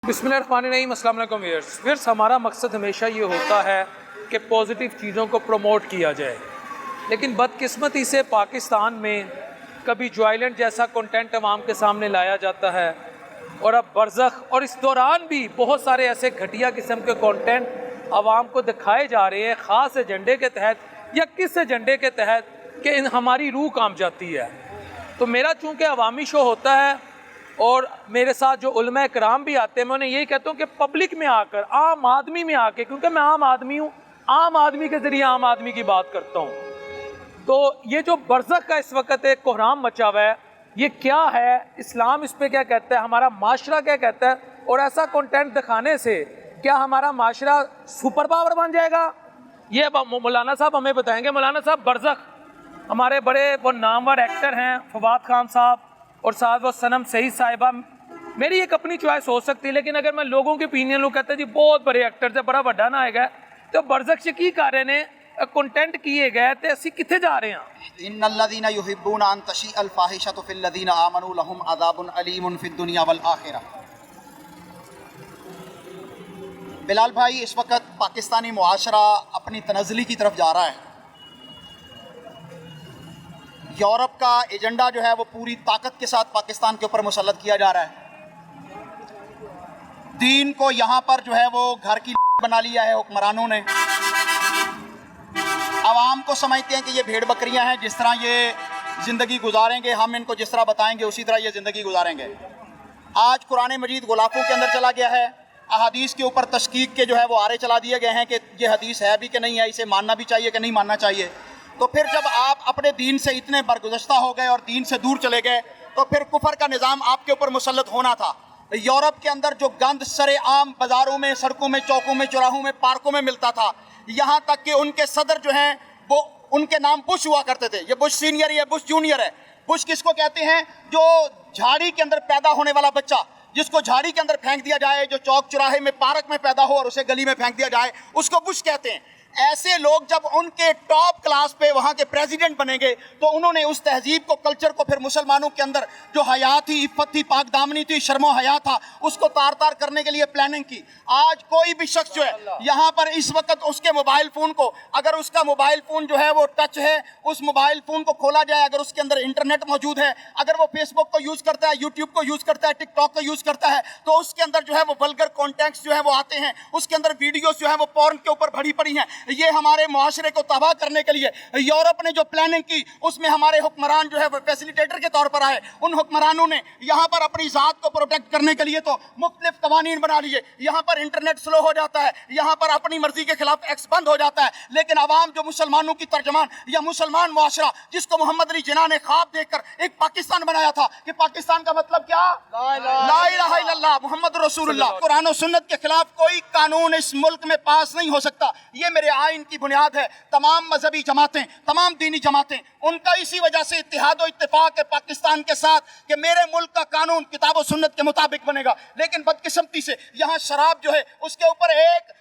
बिस्मिल्लाहिर्रहमानिर्रहीम। अस्सलाम वालेकुम व्यूअर्स। हमारा मकसद हमेशा ये होता है कि पॉजिटिव चीज़ों को प्रमोट किया जाए, लेकिन बदकिस्मती से पाकिस्तान में कभी जॉयलेंट जैसा कंटेंट अवाम के सामने लाया जाता है और अब बरज़ख, और इस दौरान भी बहुत सारे ऐसे घटिया किस्म के कंटेंट अवाम को दिखाए जा रहे हैं ख़ास एजेंडे के तहत या किस एजेंडे के तहत कि हमारी रूह काम जाती है। तो मेरा चूँकि अवामी शो होता है और मेरे साथ जो उलमा कराम भी आते हैं, मैं उन्हें यही कहता हूँ कि पब्लिक में आकर, आम आदमी में आके, क्योंकि मैं आम आदमी हूँ, आम आदमी के ज़रिए आम आदमी की बात करता हूँ। तो ये जो बरज़ख का इस वक्त एक कोहराम मचा हुआ है, ये क्या है, इस्लाम इस पे क्या कहता है, हमारा माशरा क्या कहता है, और ऐसा कंटेंट दिखाने से क्या हमारा माशरा सुपर पावर बन जाएगा? ये अब मौलाना साहब हमें बताएंगे। मौलाना साहब, बरज़ख हमारे बड़े वो नामवर एक्टर हैं, फवाद खान साहब और साथ वो सनम सईद साहिबा। मेरी एक अपनी चॉइस हो सकती है, लेकिन अगर मैं लोगों के ओपिनियन को कहते हैं जी बहुत बड़े एक्टर से बड़ा वड्डा ना आएगा, तो बरज़ख से की कर रहे ने कंटेंट किए गए तो असी किथे जा रहे हैं? इन्नल्लज़ीना युहिब्बूना अन तशीअल फाहिशतु फिल्लज़ीना आमनू लहुम अज़ाबुन अलीमुन फिद्दुनिया वल आखिरह। बिलाल भाई, इस वक्त पाकिस्तानी मुआशरा अपनी तनज़्ज़ुली की तरफ जा रहा है। यूरोप का एजेंडा जो है वो पूरी ताकत के साथ पाकिस्तान के ऊपर मुसल्लत किया जा रहा है। दीन को यहाँ पर जो है वो घर की बना लिया है हुक्मरानों ने। आवाम को समझते हैं कि ये भेड़ बकरियां हैं, जिस तरह ये ज़िंदगी गुजारेंगे, हम इनको जिस तरह बताएंगे उसी तरह ये ज़िंदगी गुजारेंगे। आज कुरान मजीद गुलाफों के अंदर चला गया है। अहादीस के ऊपर तशकीक के जो है वो आरे चला दिए गए हैं कि ये हदीस है भी कि नहीं है, इसे मानना भी चाहिए कि नहीं मानना चाहिए। तो फिर जब आप अपने दीन से इतने बरगुज़श्ता हो गए और दीन से दूर चले गए, तो फिर कुफर का निज़ाम आपके ऊपर मुसल्लत होना था। यूरोप के अंदर जो गंद सरे आम बाज़ारों में, सड़कों में, चौकों में, चौराहों में, पार्कों में मिलता था, यहाँ तक कि उनके सदर जो हैं वो उनके नाम बुश हुआ करते थे। ये बुश सीनियर, ये बुश जूनियर है। बुश किसको कहते हैं? जो झाड़ी के अंदर पैदा होने वाला बच्चा, जिसको झाड़ी के अंदर फेंक दिया जाए, जो चौक चौराहे में, पार्क में पैदा हो और उसे गली में फेंक दिया जाए, उसको बुश कहते हैं। ऐसे लोग जब उनके टॉप क्लास पे वहाँ के प्रेसिडेंट बनेंगे, तो उन्होंने उस तहजीब को, कल्चर को फिर मुसलमानों के अंदर जो हया थी, इफ़्फ़त थी, पाक दामनी थी, शर्मो हया था, उसको तार तार करने के लिए प्लानिंग की। आज कोई भी शख्स जो है यहाँ पर इस वक्त उसके मोबाइल फ़ोन को, अगर उसका मोबाइल फ़ोन जो है वो टच है, उस मोबाइल फ़ोन को खोला जाए, अगर उसके अंदर इंटरनेट मौजूद है, अगर वो फेसबुक को यूज़ करता है, यूट्यूब को यूज़ करता है, टिकटॉक को यूज़ करता है, तो उसके अंदर जो है वो वल्गर कॉन्टेंट्स जो है वो आते हैं। उसके अंदर वीडियोस जो है वो पॉर्न के ऊपर भरी पड़ी हैं। ये हमारे मुआशरे को तबाह करने के लिए यूरोप ने जो प्लानिंग की, उसमें हमारे हुक्मरान जो है वो फैसिलिटेटर के तौर पर आए। उन हुक्मरानों ने यहाँ पर अपनी ज़ात को प्रोटेक्ट करने के लिए तो मुख्तलिफ कवानीन बना लिए। यहाँ पर इंटरनेट स्लो हो जाता है, यहाँ पर अपनी मर्जी के खिलाफ एक्स बंद हो जाता है, लेकिन आवाम जो मुसलमानों की तर्जमान या मुसलमान मुआशरा, जिसको मोहम्मद अली जिन्ना ने ख्वाब देखकर एक पाकिस्तान बनाया था कि पाकिस्तान का मतलब क्या? ला इलाहा इल्लल्लाह मुहम्मद रसूलुल्लाह। कुरान और सुन्नत के खिलाफ कोई कानून इस मुल्क में पास नहीं हो सकता। ये मेरे आइन की बुनियाद है। तमाम मजहबी जमातें, तमाम दीनी जमातें, उनका इसी वजह से इत्तेहाद और इत्तेफाक है पाकिस्तान के साथ कि मेरे मुल्क का कानून किताब और सुन्नत के मुताबिक बनेगा। लेकिन बदकिस्मती से यहाँ शराब जो है उसके ऊपर एक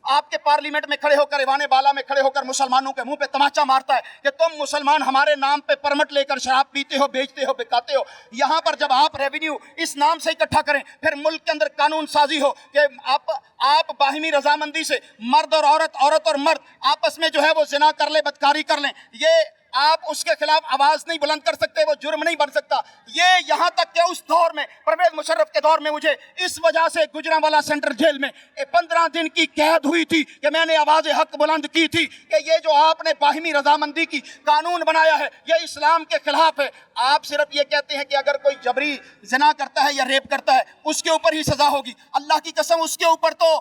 आपके पार्लियामेंट में खड़े होकर, ईवान बाला में खड़े होकर मुसलमानों के मुंह पे तमाचा मारता है कि तुम मुसलमान हमारे नाम पे परमिट लेकर शराब पीते हो, बेचते हो, बिकाते हो। यहाँ पर जब आप रेवेन्यू इस नाम से इकट्ठा करें, फिर मुल्क के अंदर कानून साजी हो कि आप बाहिमी रजामंदी से मर्द और औरत, औरत और मर्द आपस में जो है वो जिना कर ले, बदकारी कर लें, ये आप उसके खिलाफ आवाज नहीं बुलंद कर सकते, वो जुर्म नहीं बन सकता। ये यहाँ तक कि उस दौर में, परवेज मुशर्रफ के दौर में, मुझे इस वजह से गुजरांवाला सेंट्रल जेल में 15 दिन की कैद हुई थी कि मैंने आवाज हक बुलंद की थी कि ये जो आपने बाहिमी रजामंदी की कानून बनाया है, ये इस्लाम के खिलाफ है। आप सिर्फ ये कहते हैं कि अगर कोई जबरी जिना करता है या रेप करता है उसके ऊपर ही सजा होगी। अल्लाह की कसम, उसके ऊपर तो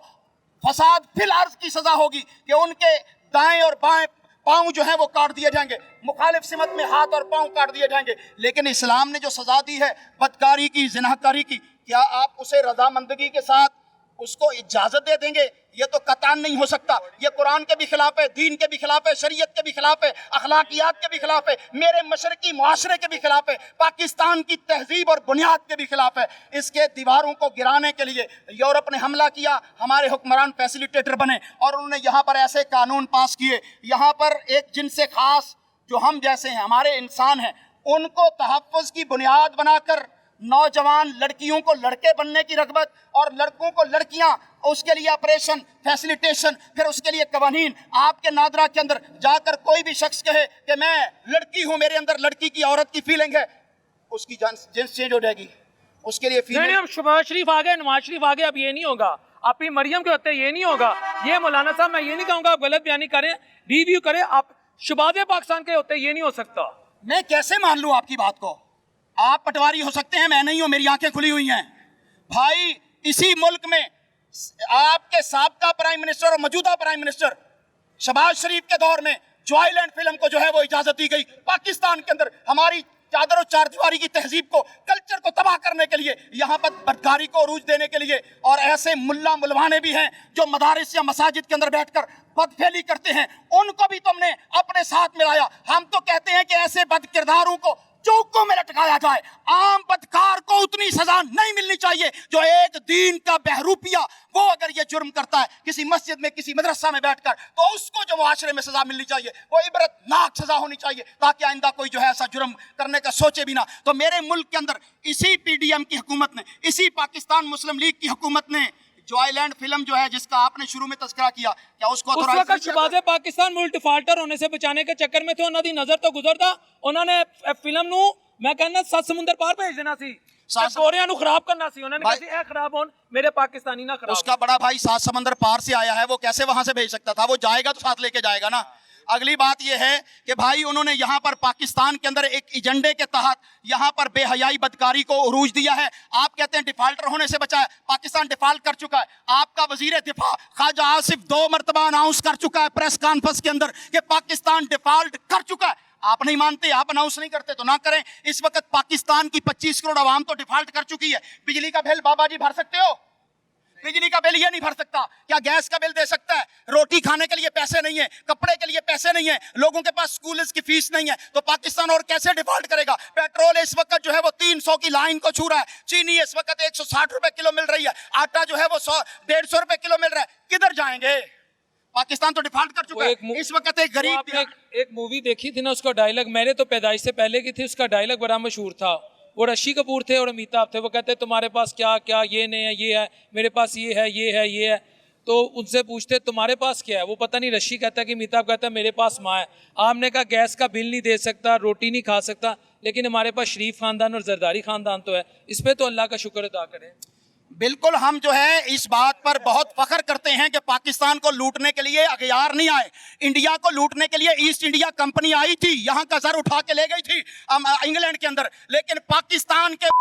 फसाद फिल अर्ज की सजा होगी कि उनके दाएं और बाएं पाँव जो है वो काट दिए जाएंगे, मुखालिफ सिमत में हाथ और पाँव काट दिए जाएंगे। लेकिन इस्लाम ने जो सजा दी है बदकारी की, जिनाकारी की, क्या आप उसे रजामंदगी के साथ उसको इजाजत दे देंगे? ये तो कतान नहीं हो सकता। ये कुरान के भी खिलाफ है, दीन के भी खिलाफ है, शरीयत के भी खिलाफ है, अखलाकियात के भी खिलाफ है, मेरे मशरकी मुआशरे के भी खिलाफ है, पाकिस्तान की तहजीब और बुनियाद के भी खिलाफ है। इसके दीवारों को गिराने के लिए यूरोप ने हमला किया, हमारे हुक्मरान फैसिलिटेटर बने और उन्होंने यहाँ पर ऐसे कानून पास किए। यहाँ पर एक जिनसे खास जो हम जैसे हैं, हमारे इंसान हैं, उनको तहफ़्फ़ुज़ की बुनियाद बनाकर नौजवान लड़कियों को लड़के बनने की रगबत और लड़कों को लड़कियां, उसके लिए ऑपरेशन, फैसिलिटेशन, फिर उसके लिए कवानीन। आपके नादरा के अंदर जाकर कोई भी शख्स कहे कि मैं लड़की हूं, मेरे अंदर लड़की की, औरत की फीलिंग है, उसकी जिन्स चेंज हो जाएगी। उसके लिए नहीं, अब शहबाज शरीफ आ गए, नवाज शरीफ आ गए, अब ये नहीं होगा। आप ही मरियम के होते ये नहीं होगा। ये मौलाना साहब, मैं ये नहीं कहूंगा आप गलत बयानी करें, रिव्यू करें, आप शहबाज पाकिस्तान के होते ये नहीं हो सकता। मैं कैसे मान लूं आपकी बात को? आप पटवारी हो सकते हैं, मैं नहीं हूं, मेरी आंखें खुली हुई हैं। भाई, इसी मुल्क में आपके साबका प्राइम मिनिस्टर और मौजूदा प्राइम मिनिस्टर शहबाज शरीफ के दौर में जॉयलैंड फिल्म को जो है वो इजाजत दी गई। पाकिस्तान के अंदर हमारी चादर और चारदीवारी की तहजीब को, कल्चर को तबाह करने के लिए, यहाँ पर बदकारी को अरूज देने के लिए। और ऐसे मुल्ला मुलवाने भी हैं जो मदारिस या मसाजिद के अंदर बैठकर बदफेली करते हैं, उनको भी तुमने अपने साथ मिलाया। हम तो कहते हैं कि ऐसे बद किरदारों को चौकों में लटकाया जाए। आम बदकार को उतनी सजा नहीं मिलनी चाहिए जो एक दीन का बहरूपिया, वो अगर ये जुर्म करता है किसी मस्जिद में, किसी मदरसा में बैठकर, तो उसको जो मुआशरे में सजा मिलनी चाहिए वो इबरतनाक सजा होनी चाहिए, ताकि आइंदा कोई जो है ऐसा जुर्म करने का सोचे भी ना। तो मेरे मुल्क के अंदर इसी PDM की हुकूमत ने, इसी पाकिस्तान मुस्लिम लीग की हुकूमत ने जॉयलैंड फिल्म जो है, जिसका आपने शुरू में तज़किरा किया, क्या उसको उस वक्त शहबाज पाकिस्तान मुल्क डिफाल्टर होने से बचाने के चक्कर में थे, उन्हों दी नजर तो गुजरता, उन्होंने फिल्म नू मैं कहना 7 समुंदर पार भेज देना सी, गोरियां नू खराब करना सी। उन्होंने कहा सी ए खराब होन, मेरे पाकिस्तानी ना खराब। उसका बड़ा भाई 7 समंदर पार से आया है, वो कैसे वहां से भेज सकता था? वो जाएगा तो साथ लेके जाएगा ना। अगली बात यह है कि भाई उन्होंने यहाँ पर पाकिस्तान के अंदर एक एजेंडे के तहत यहाँ पर बेहयाई बदकारी को उरूज दिया है। आप कहते हैं डिफाल्टर होने से बचा है, पाकिस्तान डिफाल्ट कर चुका है। आपका वजीर दिफा ख्वाजा आसिफ 2 मरतबा अनाउंस कर चुका है प्रेस कॉन्फ्रेंस के अंदर कि पाकिस्तान डिफाल्ट कर चुका है। आप नहीं मानते, आप अनाउंस नहीं करते तो ना करें। इस वक्त पाकिस्तान की 25 करोड़ आवाम तो डिफाल्ट कर चुकी है। बिजली का बिल बाबा जी भर सकते हो? बिजली का बिल ये नहीं भर सकता। क्या गैस का बिल दे सकता है? रोटी खाने के लिए पैसे नहीं है, कपड़े के लिए पैसे नहीं है, लोगों के पास स्कूल की फीस नहीं है, तो पाकिस्तान और कैसे डिफॉल्ट करेगा? पेट्रोल इस वक्त जो है वो 300 की लाइन को छू रहा है। चीनी इस वक्त 160 रुपए किलो मिल रही है। आटा जो है वो 100-150 रुपए किलो मिल रहा है। किधर जाएंगे? पाकिस्तान तो डिफॉल्ट कर चुका है। इस वक्त एक गरीब, एक मूवी देखी थी ना, उसका डायलॉग मेरे तो पैदाइश से पहले की थी, उसका डायलॉग बड़ा मशहूर था। वो ऋषि कपूर थे और अमिताभ थे। वो कहते तुम्हारे पास क्या क्या, ये नहीं है, ये है, मेरे पास ये है, ये है, ये है। तो उनसे पूछते तुम्हारे पास क्या है? वो पता नहीं, ऋषि कहता है कि अमिताभ कहता है मेरे पास माँ है। आपने कहा गैस का बिल नहीं दे सकता, रोटी नहीं खा सकता, लेकिन हमारे पास शरीफ खानदान और जरदारी खानदान तो है। इस पे तो अल्लाह का शुक्र अदा करें। बिल्कुल, हम जो है इस बात पर बहुत फख्र करते हैं कि पाकिस्तान को लूटने के लिए अगयार नहीं आए। इंडिया को लूटने के लिए ईस्ट इंडिया कंपनी आई थी, यहाँ का सर उठा के ले गई थी इंग्लैंड के अंदर, लेकिन पाकिस्तान के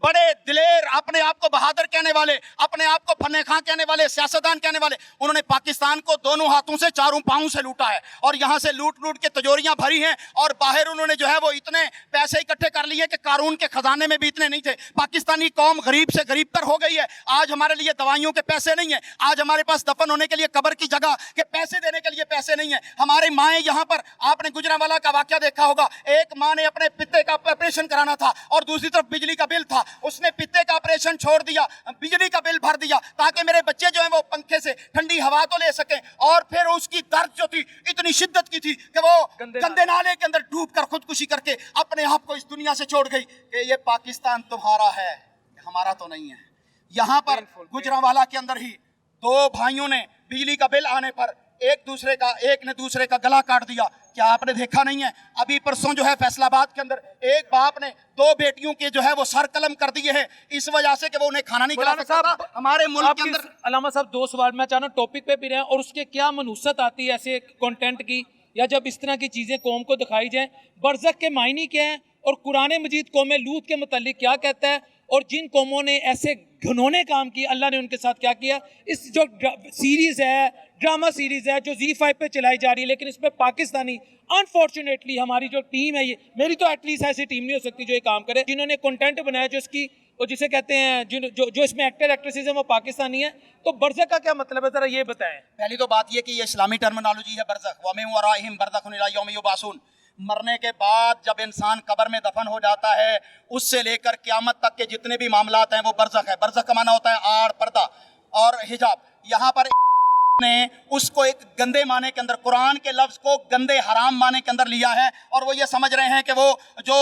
बड़े दिलेर, अपने आप को बहादुर कहने वाले, अपने आप को फन्ने खां कहने वाले, सियासतदान कहने वाले, उन्होंने पाकिस्तान को दोनों हाथों से, चारों पांवों से लूटा है। और यहाँ से लूट लूट के तिजोरियां भरी हैं, और बाहर उन्होंने जो है वो इतने पैसे इकट्ठे कर लिए कि कारून के खजाने में भी इतने नहीं थे। पाकिस्तानी कौम गरीब से गरीब तर हो गई है। आज हमारे लिए दवाइयों के पैसे नहीं है, आज हमारे पास दफन होने के लिए कब्र की जगह के पैसे देने के लिए पैसे नहीं है। हमारी माएँ यहाँ पर, आपने गुजरांवाला का वाकया देखा होगा, एक माँ ने अपने पित्ते का ऑपरेशन कराना था और दूसरी तरफ बिजली का बिल था, उसने पित्ते का ऑपरेशन छोड़ दिया, बिजली का बिल भर दिया ताकि मेरे बच्चे जो हैं वो पंखे से ठंडी हवा तो ले सकें। और फिर उसकी दर्द जो थी इतनी शिद्दत की थी कि वो गंदे नाले के अंदर डूबकर खुदकुशी करके अपने आप को इस दुनिया से छोड़ गई कि ये पाकिस्तान तुम्हारा है, हमारा तो नहीं है। यहाँ पर गुजरांवाला के अंदर ही 2 भाइयों ने बिजली का बिल आने पर एक ने दूसरे का गला काट दिया। क्या आपने देखा नहीं है? अभी परसों जो है फैसलाबाद के अंदर एक बाप ने 2 बेटियों के जो है वो सर कलम कर दिए हैं इस वजह से कि वो उन्हें खाना नहीं खिला सकता था। हमारे मुल्क के अंदर अलामा साहब 2 सवाल मैं चाह रहा हूँ, टॉपिक पे भी रहे और उसके क्या मनूसत आती है ऐसे कंटेंट की, या जब इस तरह की चीजें कौम को दिखाई जाए, बरज़ख के मायने क्या है और कुरान मजीद कौम लूत के मुतालिक क्या कहता है, और जिन कौमों ने ऐसे घिनौने काम किए अल्लाह ने उनके साथ क्या किया। इस जो सीरीज़ है, ड्रामा सीरीज़ है जो ZEE5 पे चलाई जा रही है, लेकिन इसमें पाकिस्तानी अनफॉर्चुनेटली हमारी जो टीम है, ये मेरी तो एटलीस्ट ऐसी टीम नहीं हो सकती जो ये काम करे, जिन्होंने कंटेंट बनाया जो इसकी और जिसे कहते हैं जो इसमें एक्टर एक्ट्रेसेस हैं वो पाकिस्तानी है। तो बरज़ख का क्या मतलब है, ज़रा ये बताएं। पहली तो बात ये कि ये इस्लामी टर्मिनोलॉजी है बरज़ख, व मिन वराइहिम बरज़खुन इला यौमि युबासून। मरने के बाद जब इंसान कब्र में दफन हो जाता है, उससे लेकर क़यामत तक के जितने भी मामलात हैं वो बरज़ख है। बरज़ख का माना होता है आड़, पर्दा और हिजाब। यहाँ पर ने उसको एक गंदे माने के अंदर, कुरान के लफ्ज़ को गंदे हराम माने के अंदर लिया है, और वो ये समझ रहे हैं कि वो जो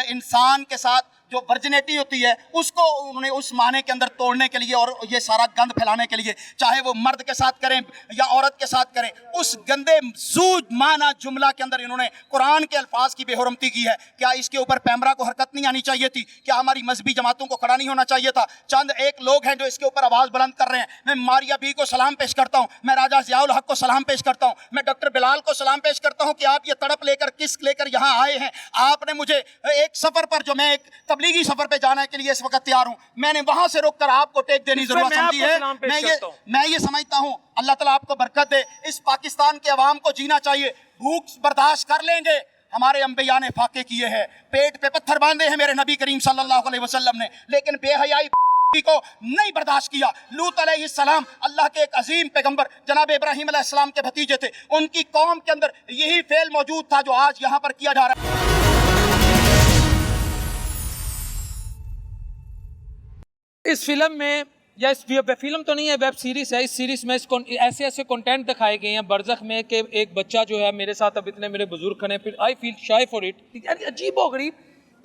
इंसान के साथ जो वर्जिनिटी होती है उसको उन्होंने उस माने के अंदर तोड़ने के लिए और ये सारा गंद फैलाने के लिए, चाहे वो मर्द के साथ करें या औरत के साथ करें, उस गंदे सूद माना जुमला के अंदर इन्होंने कुरान के अल्फाज की बेहुरमती की है। क्या इसके ऊपर पैमरा को हरकत नहीं आनी चाहिए थी? क्या हमारी मजहबी जमातों को खड़ा नहीं होना चाहिए था? चंद एक लोग हैं जो इसके ऊपर आवाज बुलंद कर रहे हैं। मैं मारिया बी को सलाम पेश करता हूं, मैं राजा जियाउल हक को सलाम पेश करता हूं, मैं डॉक्टर बिलाल को सलाम पेश करता हूं कि आप ये तड़प लेकर किस लेकर यहाँ आए हैं। आपने मुझे एक सफर पर, जो मैं एक तबलीगी सफर पे जाने के लिए इस वक्त तैयार हूं, मैंने वहां से रुक कर आपको टेक देनी जरूरत समझी है। मैं ये समझता हूं, अल्लाह ताला आपको बरकत दे। इस पाकिस्तान के अवाम को जीना चाहिए, भूख बर्दाश्त कर लेंगे। हमारे अंबिया ने फाके किए हैं, पेट पे पत्थर बांधे हैं मेरे नबी करीम सल्लल्लाहु अलैहि वसल्लम ने, लेकिन बेहयाई को नहीं बर्दाश्त किया। लूत अलैहिस्सलाम अल्लाह के एक अजीम पैगंबर जनाब इब्राहिम अलैहिस्सलाम के भतीजे थे, उनकी कौम के अंदर यही फेल मौजूद था जो आज यहाँ पर किया जा रहा है। इस फिल्म में, या इस फिल्म तो नहीं है, वेब सीरीज है, इस सीरीज में इसको ऐसे ऐसे कंटेंट दिखाए गए हैं बरज़ख में कि एक बच्चा जो है, मेरे साथ अब इतने मेरे बुजुर्ग खड़े, फिर I feel shy for it, यार अजीब हो गरीब।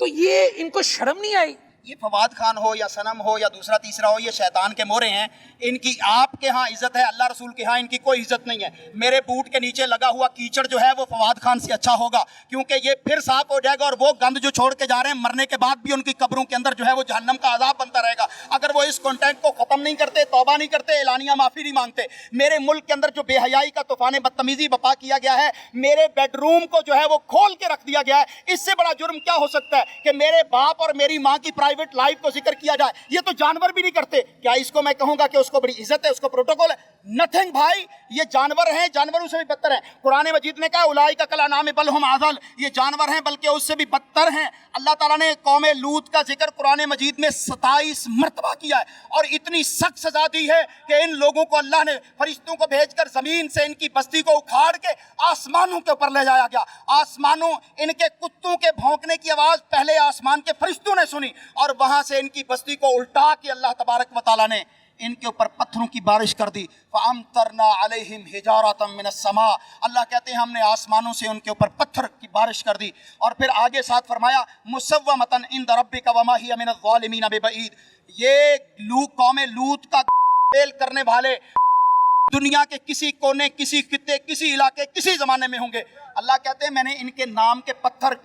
तो ये इनको शर्म नहीं आई? ये फवाद खान हो या सनम हो या दूसरा तीसरा हो, ये शैतान के मोरे हैं। इनकी आपके यहाँ इज्जत है, अल्लाह रसूल के यहाँ इनकी कोई इज्जत नहीं है। मेरे बूट के नीचे लगा हुआ कीचड़ जो है वो फवाद खान से अच्छा होगा, क्योंकि ये फिर साफ हो जाएगा और वो गंद जो छोड़ के जा रहे हैं मरने के बाद भी उनकी कब्रों के अंदर जो है वो जहन्नम का अजाब बनता रहेगा। अगर वो इस कंटेंट को खत्म नहीं करते, तौबा नहीं करते, एलानिया माफी नहीं मांगते। मेरे मुल्क के अंदर जो बेहयाई का तूफान बदतमीजी बपा किया गया है, मेरे बेडरूम को जो है वो खोल के रख दिया गया है, इससे बड़ा जुर्म क्या हो सकता है कि मेरे बाप और मेरी माँ की प्राइवेट लाइफ को जिक्र किया जाए। ये तो जानवर भी नहीं करते, क्या इसको मैं कहूंगा कि उसको बड़ी इज्जत है, उसको प्रोटोकॉल है? नथिंग भाई, ये जानवर हैं, जानवरों से भी बदतर हैं। कुरान मजीद ने कहा उलाइका कल नाम बल हुम अज़ल, ये जानवर हैं बल्कि उससे भी बदतर हैं। अल्लाह ताला ने कौम लूत का जिक्र कुरान मजीद में 27 मरतबा किया है और इतनी सख्त सजा दी है कि इन लोगों को अल्लाह ने फरिश्तों को भेजकर जमीन से इनकी बस्ती को उखाड़ के आसमानों के ऊपर ले जाया गया। आसमानों, इनके कुत्तों के भौंकने की आवाज पहले आसमान के फरिश्तों ने सुनी और वहां से इनकी बस्ती को उल्टा के अल्लाह तबारक व तआला ने इनके ऊपर पत्थरों की बारिश कर दी। फ़अम्तरना अलैहिम हिजारतम मिनस समा, अल्लाह कहते हैं हमने आसमानों से उनके ऊपर पत्थर की बारिश कर दी। और फिर आगे साथ फरमाया मुसव्वमतन इंद रब्बिका वमा हिय मिनज़ ज़ालिमीन बिबईद, ये कौम लूत का फेल करने वाले दुनिया के किसी कोने, किसी खित्ते, किसी इलाके, किसी ज़माने में होंगे। अल्लाह कहते हैं मैंने इनके नाम के पत्थर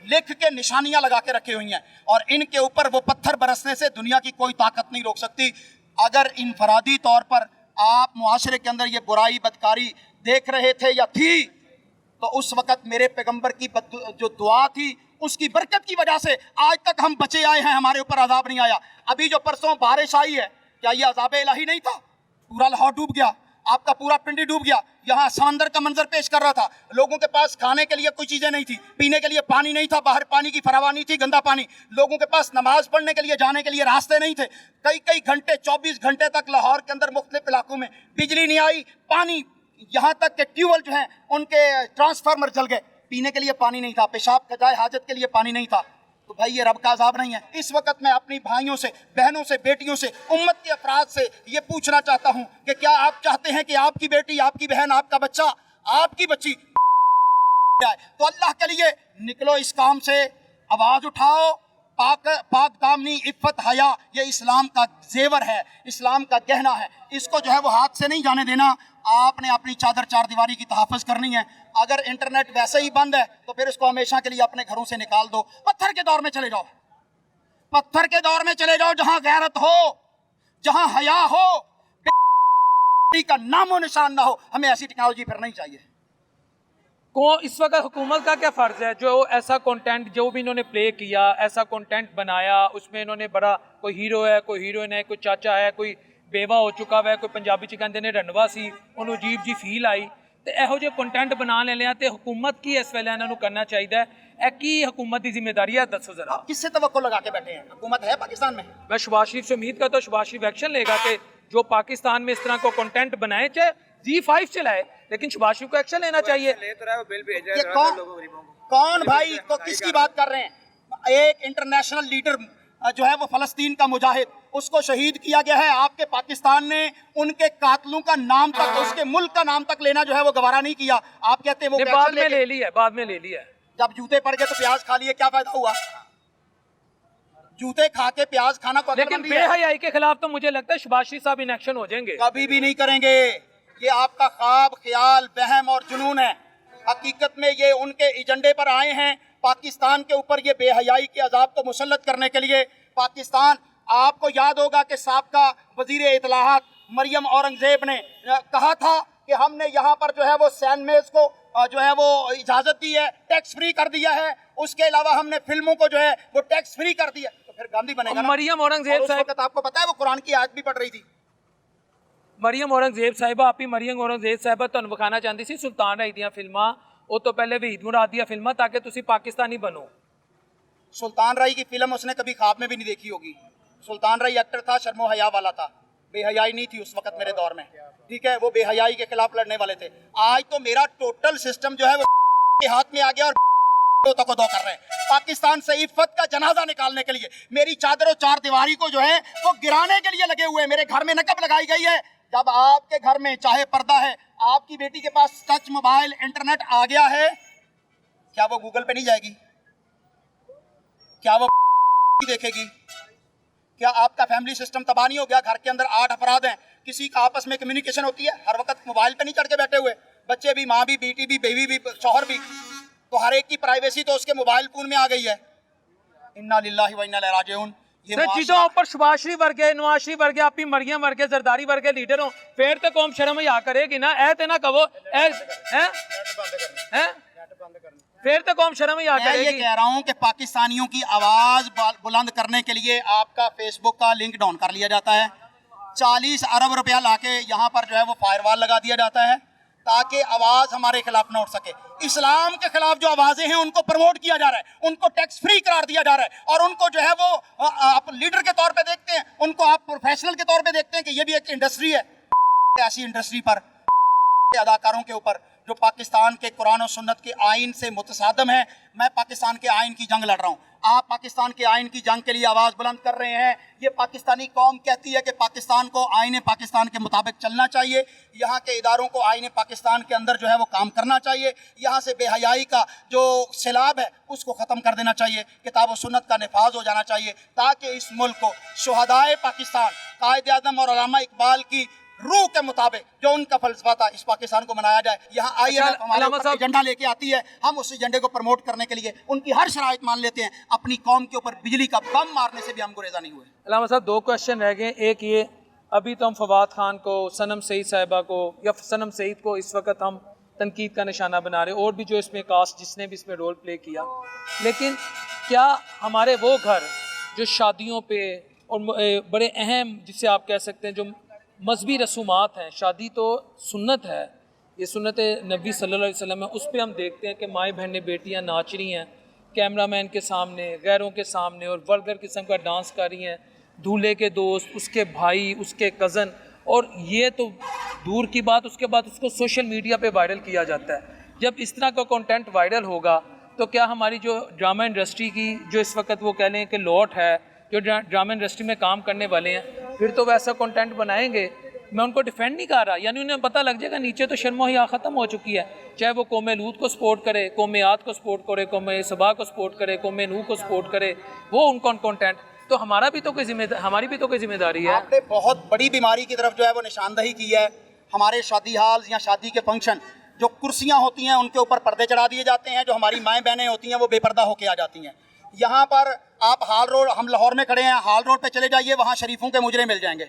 लिख के निशानियां लगा के रखी हुई हैं और इनके ऊपर वो पत्थर बरसने से दुनिया की कोई ताकत नहीं रोक सकती। अगर इनफरादी तौर पर आप मुआशरे के अंदर ये बुराई बदकारी देख रहे थे या थी, तो उस वक़्त मेरे पैगंबर की जो दुआ थी उसकी बरकत की वजह से आज तक हम बचे आए हैं, हमारे ऊपर अजाब नहीं आया। अभी जो परसों बारिश आई है, क्या ये अजाब इलाही नहीं था? पूरा लाहौर डूब गया, आपका पूरा पिंडी डूब गया। यहाँ समंदर का मंजर पेश कर रहा था, लोगों के पास खाने के लिए कोई चीजें नहीं थी, पीने के लिए पानी नहीं था, बाहर पानी की फरावानी थी, गंदा पानी। लोगों के पास नमाज पढ़ने के लिए जाने के लिए रास्ते नहीं थे। कई कई घंटे, 24 घंटे तक लाहौर के अंदर मुख्तलिफ इलाकों में बिजली नहीं आई, पानी, यहाँ तक के ट्यूबवेल जो हैं उनके ट्रांसफार्मर जल गए, पीने के लिए पानी नहीं था, पेशाब कजाए हाजत के लिए पानी नहीं था। तो भाई ये रब का अजाब नहीं है? इस वक्त मैं अपनी भाइयों से, बहनों से, बेटियों से, उम्मत के अफराद से ये पूछना चाहता हूँ कि क्या आप चाहते हैं कि आपकी बेटी, आपकी बहन, आपका बच्चा, आपकी बच्ची तो अल्लाह के लिए निकलो इस काम से, आवाज उठाओ। पाक दामनी, इफ़्फ़त, हया, ये इस्लाम का जेवर है, इस्लाम का गहना है, इसको जो है वो हाथ से नहीं जाने देना। आपने अपनी चादर चार दीवारी की तहफ़्फ़ुज़ करनी है। अगर इंटरनेट वैसे ही बंद है तो फिर उसको हमेशा के लिए अपने घरों से निकाल दो। पत्थर के दौर में चले जाओ, पत्थर के दौर में चले जाओ, जहां गैरत हो, जहां हया हो, का नामो निशान ना हो। हमें ऐसी टेक्नोलॉजी फिर नहीं चाहिए। इस वक्त हुकूमत का क्या फ़र्ज़ है जो ऐसा कंटेंट जो भी इन्होंने प्ले किया, ऐसा कंटेंट बनाया, उसमें इन्होंने बड़ा, कोई हीरो है, कोई हीरोइन है, कोई चाचा है, कोई बेवा हो चुका है, कोई पंजाबी च कहते ने रनवा सी, उन्होंने अजीब जी फील आई। तो ਇਹੋ ਜਿਹੇ कंटेंट बना लेने तो हुकूमत की इस वेले इन्हों करना चाहिए है कि हुकूमत की जिम्मेदारी है? दसो जरा। किससे तवक्को लगा के बैठे हैं? हुकूमत है पाकिस्तान में? मैं शहबाज शरीफ से उम्मीद करता हूँ शहबाज शरीफ एक्शन लेगा कि जो पाकिस्तान में इस तरह को कंटेंट बनाए, चाहे G5 चलाए, लेकिन शहबाज शरीफ को एक्शन लेना चाहिए। कौन भाई को किसकी बात कर रहे हैं? एक इंटरनेशनल लीडर जो है वो फलस्तीन का मुजाहिद, उसको शहीद किया गया है। आपके पाकिस्तान ने उनके कातलों का नाम तक, उसके मुल्क का नाम तक लेना जो है वो गवारा नहीं किया। आप कहते हैं वो बाद में ले लिया, बाद में ले लिया। जब जूते पड़ गए तो प्याज खा लिए, क्या फायदा हुआ? जूते खा के प्याज खाना को लेकिन अकलमंदी है। बेहयाई के खिलाफ तो मुझे लगता है शहबाज शरीफ साहब इन एक्शन हो जाएंगे। कभी भी नहीं करेंगे। ये आपका ख्वाब, ख्याल, वहम और जुनून है। हकीकत में ये उनके एजेंडे पर आए हैं पाकिस्तान के ऊपर ये बेहयाई के अजाब को मुसल्लत करने के लिए। पाकिस्तान, आपको याद होगा कि साबका वजीर इत्तलाहात मरियम औरंगजेब ने कहा था कि हमने यहाँ पर जो है वो सैंडमेज को जो है वो इजाज़त दी है, टैक्स फ्री कर दिया है। उसके अलावा हमने फिल्मों को जो है वो टैक्स फ्री कर दिया, तो फिर गांधी बनेगा ना। मरियम औरंगजेब उस साहब, वक्त आपको पता है वो कुरान की आयत भी पढ़ रही थी। मरियम औरंगजेब साहिबा, आप ही मरियम औरंगजेब साहिबा ਤੁਹਾਨੂੰ ਵਿਖਾਣਾ ਚਾਹੁੰਦੀ ਸੀ ਸੁਲਤਾਨ ਰਾਈ ਦੀਆਂ ਫਿਲਮਾਂ, ਉਹ ਤੋਂ ਪਹਿਲੇ ਵਹੀਦ ਮੁਰਾਦ ਦੀਆਂ ਫਿਲਮਾਂ, ताकि ਤੁਸੀਂ पाकिस्तानी बनो। सुल्तान राई की फिल्म उसने कभी ख्वाब में भी नहीं देखी होगी। सुल्तान राई एक्टर था, शर्मो हया वाला था, बेहयाई नहीं थी उस वक्त मेरे दौर में, ठीक है। वो बेहयाई के खिलाफ लड़ने वाले थे। आज तो मेरा टोटल सिस्टम जो है वो के हाथ में आ गया और दो कर रहे हैं पाकिस्तान से इफ्फत का जनाजा निकालने के लिए। मेरी चादर और चार दीवारी को जो है वो गिराने के लिए लगे हुए हैं। मेरे घर में नकब लगाई गई है। जब आपके घर में चाहे पर्दा है, आपकी बेटी के पास टच मोबाइल इंटरनेट आ गया है, क्या वो गूगल पे नहीं जाएगी? क्या वो देखेगी? क्या आपका फैमिली सिस्टम तबाह नहीं हो गया? घर के अंदर 8 अफराद हैं, किसी का आपस में कम्युनिकेशन होती है? हर वक्त मोबाइल पे नहीं चढ़ के बैठे हुए, बच्चे भी, माँ भी, बेटी भी, बीवी भी, शौहर भी। तो हर एक की प्राइवेसी तो उसके मोबाइल फोन में आ गई है। इन्ना लिल्लाहि व इन्ना इलैहि राजिऊन। चीजों ऊपर शहबाज शरीफ वर्गे, नवाज शरीफ वर्गे, आप ही मरियम वर्गे, जरदारी वर्गे लीडर हो, फिर तो कौम शर्म या करेगी ना। ऐ ते ना कहो फिर तो कौम शर्म या मैं ये करेगी। कह रहा हूँ कि पाकिस्तानियों की आवाज बुलंद करने के लिए आपका फेसबुक का लिंक डाउन कर लिया जाता है। 40 अरब रुपया लाके यहाँ पर जो है वो फायरवॉल लगा दिया जाता है ताकि आवाज हमारे खिलाफ न उठ सके। इस्लाम के खिलाफ जो आवाजें हैं उनको प्रमोट किया जा रहा है, उनको टैक्स फ्री करार दिया जा रहा है, और उनको जो है वो आप लीडर के तौर पे देखते हैं, उनको आप प्रोफेशनल के तौर पे देखते हैं कि ये भी एक इंडस्ट्री है। ऐसी इंडस्ट्री पर अदाकारों के ऊपर जो पाकिस्तान के कुरान और सुन्नत के आइन से मुतसादम है। मैं पाकिस्तान के आइन की जंग लड़ रहा हूँ, आप पाकिस्तान के आइन की जंग के लिए आवाज़ बुलंद कर रहे हैं। ये पाकिस्तानी कौम कहती है कि पाकिस्तान को आइन पाकिस्तान के मुताबिक चलना चाहिए, यहाँ के इदारों को आइन पाकिस्तान के अंदर जो है वो काम करना चाहिए, यहाँ से बेहयाई का जो सैलाब है उसको ख़त्म कर देना चाहिए, किताब और सुन्नत का निफाज हो जाना चाहिए, ताकि इस मुल्क को शुहदाए पाकिस्तान, कायद आज़म और अल्लामा इकबाल की रूह के मुताबिक जो उनका फलसफा था, इस पाकिस्तान को मनाया जाए। यहाँ IMF हमारे ऊपर एजेंडा लेके आती है, हम उस एजेंडे को प्रमोट करने के लिए उनकी हर शराइत मान लेते हैं। अपनी कौम के ऊपर बिजली का बम मारने से भी हम गुरेजा नहीं हुए। अल्लामा साहब, 2 क्वेश्चन रह गए। एक ये, अभी तो हम फवाद खान को, सनम सईद साहिबा को या सनम सईद को इस वक्त हम तनकीद का निशाना बना रहे, और भी जो इसमें कास्ट जिसने भी इसमें रोल प्ले किया, लेकिन क्या हमारे वो घर जो शादियों पे और बड़े अहम, जिसे आप कह सकते हैं जो मजहबी रसूमात हैं, शादी तो सुन्नत है, ये सुन्नत नबी सल्लल्लाहु अलैहि वसल्लम है, उस पर हम देखते हैं कि माएँ बहनें बेटियाँ नाच रही हैं कैमरामैन के सामने, गैरों के सामने, और वल्गर किस्म का डांस कर रही हैं, दूल्हे के दोस्त, उसके भाई, उसके कज़न, और ये तो दूर की बात, उसके बाद उसको सोशल मीडिया पे वायरल किया जाता है। जब इस तरह का कंटेंट वायरल होगा तो क्या हमारी जो ड्रामा इंडस्ट्री की जो इस वक्त वो कह लें कि लौट है, जो ड्रामा इंडस्ट्री में काम करने वाले हैं, फिर तो वैसा कंटेंट बनाएंगे। मैं उनको डिफेंड नहीं कर रहा, यानी उन्हें पता लग जाएगा नीचे तो शर्म हया ख़त्म हो चुकी है, चाहे वो कौम लूत को सपोर्ट करे, कौम आद को सपोर्ट करे, कौम सबा को सपोर्ट करे, कौम नूह को सपोर्ट करे, वो उनका कंटेंट, तो हमारा भी तो कोई हमारी भी तो कोई जिम्मेदारी है। आपने बहुत बड़ी बीमारी की तरफ जो है वो निशानदही की है। हमारे शादी हाल या शादी के फंक्शन, जो कुर्सियाँ होती हैं उनके ऊपर पर्दे चढ़ा दिए जाते हैं, जो हमारी माएँ बहनें होती हैं वो बेपर्दा होके आ जाती हैं। यहाँ पर आप हाल रोड, हम लाहौर में खड़े हैं, हाल रोड पे चले जाइए, वहाँ शरीफों के मुजरे मिल जाएंगे।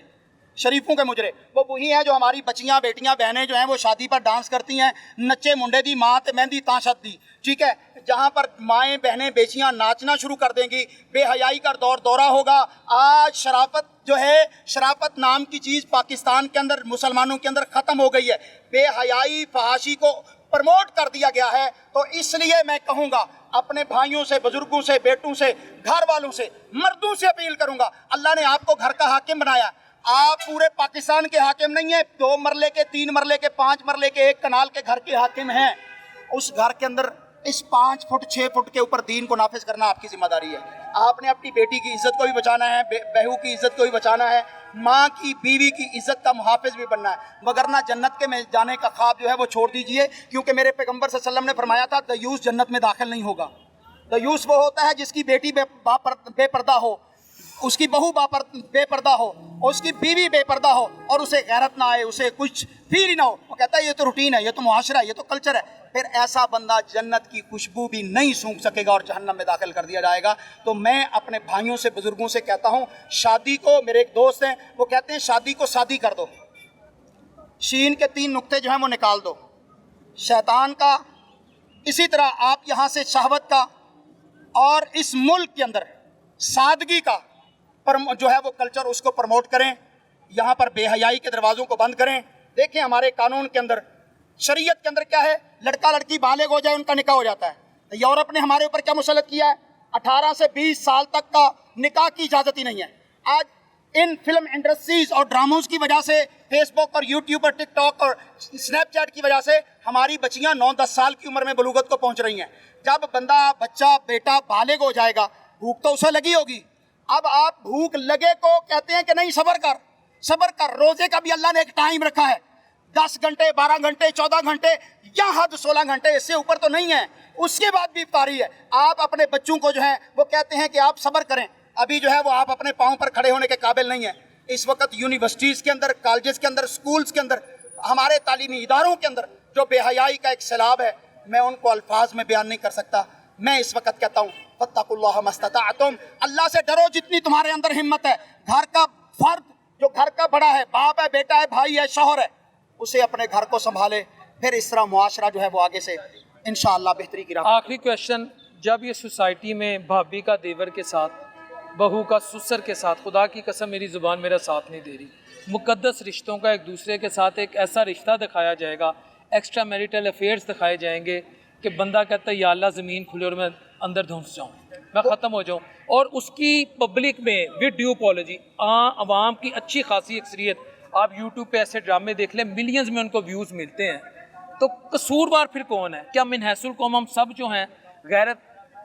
शरीफों के मुजरे वो वही हैं जो हमारी बच्चियाँ, बेटियाँ, बहनें जो हैं वो शादी पर डांस करती हैं, नच्चे मुंडे दी माँ ते मेहंदी ताशत दी, ठीक है। जहाँ पर माएँ बहनें बेचियाँ नाचना शुरू कर देंगी, बेहयाई का दौरा होगा। आज शराफत जो है, शराफत नाम की चीज़ पाकिस्तान के अंदर, मुसलमानों के अंदर ख़त्म हो गई है। बेहयाई, फहाशी को प्रमोट कर दिया गया है। तो इसलिए मैं कहूँगा अपने भाइयों से, बुजुर्गों से, बेटों से, घर वालों से, मर्दों से अपील करूँगा, अल्लाह ने आपको घर का हाकिम बनाया, आप पूरे पाकिस्तान के हाकिम नहीं है, 2 मरले के, 3 मरले के, 5 मरले के, 1 कनाल के घर के हाकिम हैं। उस घर के अंदर इस 5 फुट 6 फुट के ऊपर दीन को नाफिज करना आपकी जिम्मेदारी है। आपने अपनी बेटी की इज्जत को भी बचाना है, बहू की इज्जत को भी बचाना है, माँ की, बीवी की इज्जत का मुहाफिज भी बनना है, वगरना जन्नत के में जाने का ख्वाब जो है वो छोड़ दीजिए, क्योंकि मेरे पैगंबर सल्लल्लाहु अलैहि वसल्लम ने फरमाया था दयूस जन्नत में दाखिल नहीं होगा। दयूस वो होता है जिसकी बेटी बेपर्दा हो, उसकी बहू बेपर्दा हो, और उसकी बीवी बेपर्दा हो, और उसे गैरत ना आए, उसे कुछ फील ही ना हो, वो कहता है ये तो रूटीन है, ये तो मुआशरा है, ये तो कल्चर है, फिर ऐसा बंदा जन्नत की खुशबू भी नहीं सूंघ सकेगा और जहन्नम में दाखिल कर दिया जाएगा। तो मैं अपने भाइयों से, बुजुर्गों से कहता हूँ, शादी को, मेरे एक दोस्त हैं वो कहते हैं शादी को शादी कर दो, शीन के 3 नुक्ते जो हैं वो निकाल दो, शैतान का, इसी तरह आप यहाँ से शहवत का, और इस मुल्क के अंदर सादगी का जो है वो कल्चर, उसको प्रमोट करें। यहाँ पर बेहयाई के दरवाज़ों को बंद करें। देखें हमारे कानून के अंदर, शरीयत के अंदर क्या है, लड़का लड़की बालिग हो जाए उनका निकाह हो जाता है। यूरोप ने हमारे ऊपर क्या मुसल्लत किया है, 18 से 20 साल तक का निकाह की इजाज़त ही नहीं है। आज इन फिल्म इंडस्ट्रीज और ड्रामों की वजह से, फेसबुक और यूट्यूब और टिकटॉक और स्नैपचैट की वजह से हमारी बच्चियां 9-10 साल की उम्र में बलूगत को पहुंच रही हैं। जब बंदा, बच्चा, बेटा बालिग हो जाएगा, भूख तो उसे लगी होगी। अब आप भूख लगे को कहते हैं कि नहीं सब्र कर, सब्र कर। रोजे का भी अल्लाह ने एक टाइम रखा है, 10 घंटे, 12 घंटे, 14 घंटे, या हद 16 घंटे, इससे ऊपर तो नहीं है। उसके बाद भी इफ्तारी है। आप अपने बच्चों को जो है वो कहते हैं कि आप सब्र करें, अभी जो है वो आप अपने पाँव पर खड़े होने के काबिल नहीं है। इस वक्त यूनिवर्सिटीज़ के अंदर, कॉलेजेस के अंदर, स्कूल्स के अंदर, हमारे तालीमी इदारों के अंदर जो बेहयाई का एक सैलाब है, मैं उनको अल्फाज में बयान नहीं कर सकता। मैं इस वक्त कहता हूँ फत्तकुल्लाह मस्तताअतुम, अल्लाह से डरो जितनी तुम्हारे अंदर हिम्मत है। घर का फर्द जो घर का बड़ा है, बाप है, बेटा है, भाई है, शौहर है, उसे अपने घर को संभाले, फिर इस तरह मुआशरा जो है वो आगे से इंशाअल्लाह बेहतरी की राह। आखिरी क्वेश्चन, जब ये सोसाइटी में भाभी का देवर के साथ, बहू का ससुर के साथ, खुदा की कसम मेरी ज़ुबान मेरा साथ नहीं दे रही, मुक़द्दस रिश्तों का एक दूसरे के साथ एक ऐसा रिश्ता दिखाया जाएगा, एक्स्ट्रा मैरिटल अफेयर्स दिखाए जाएंगे कि बंदा कहता है या अल्लाह ज़मीन खुले और मैं अंदर धुंस जाऊँ, मैं ख़त्म हो जाऊँ, और उसकी पब्लिक में विद ड्यू अपॉलॉजी आवाम की अच्छी खासी अक्सरियत, आप यूट्यूब पे ऐसे ड्रामे देख लें, मिलियंस में उनको व्यूज़ मिलते हैं। तो कसूरवार फिर कौन है? क्या मिनहसुल कौम हम सब जो हैं गैरत,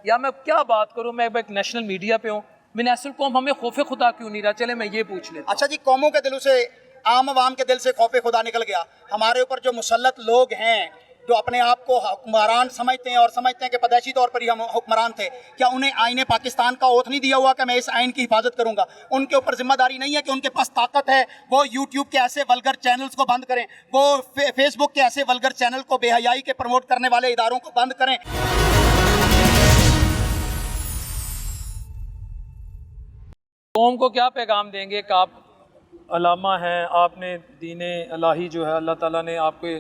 या मैं क्या बात करूँ, मैं एक नेशनल मीडिया पे हूँ, मिनहसुल कौम हमें खौफ खुदा क्यों नहीं रहा? चले मैं ये पूछ लेता। अच्छा जी, कौमों के दिलों से, आम आवाम के दिल से खौफ खुदा निकल गया। हमारे ऊपर जो मुसल्लत लोग हैं, जो अपने आप को हुक्मरान समझते हैं और समझते हैं कि पैदाइशी तौर पर ही हम हुक्मरान थे, क्या उन्हें आईने पाकिस्तान का ओथ नहीं दिया हुआ कि मैं इस आइन की हिफाजत करूंगा? उनके ऊपर जिम्मेदारी नहीं है कि उनके पास ताकत है, वो यूट्यूब के ऐसे वल्गर चैनल्स को बंद करें, वो फेसबुक के ऐसे वल्गर चैनल को, बेहयाई के प्रमोट करने वाले इदारों को बंद करें। कौम को क्या पैगाम देंगे कि आप अलामा हैं, आपने दीन इलाही जो है, अल्लाह ताला ने आपको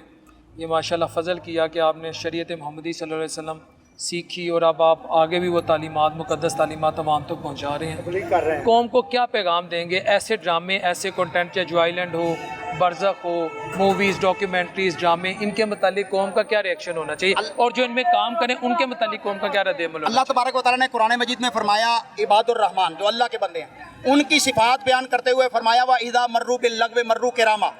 ये माशाल्लाह फ़ज़ल किया कि आपने शरीयत मोहम्मदी सल्लल्लाहु अलैहि वसल्लम सीखी, और अब आप आगे भी वो तालीमात, मुक़द्दस तालीमात तमाम तक पहुँचा रहे हैं। कौम को क्या पैगाम देंगे? ऐसे ड्रामे, ऐसे कंटेंट, चाहे जो आइलैंड हो, बरज़ख हो, मूवीज़, डॉक्यूमेंट्रीज़, ड्रामे, इनके मुतालिक कौम का क्या रिएक्शन होना चाहिए, और जो इनमें काम करें उनके मुतालिक कौम का क्या रद्द-ए-अमल? अल्लाह तबारक व तआला ने कुरान मजीद में फरमाया, इबादुर रहमान, जो अल्लाह के बंदे हैं, उनकी सिफात बयान करते हुए फरमाया, व इज़ा मर्रू बिल लग़्व मर्रू किरामा,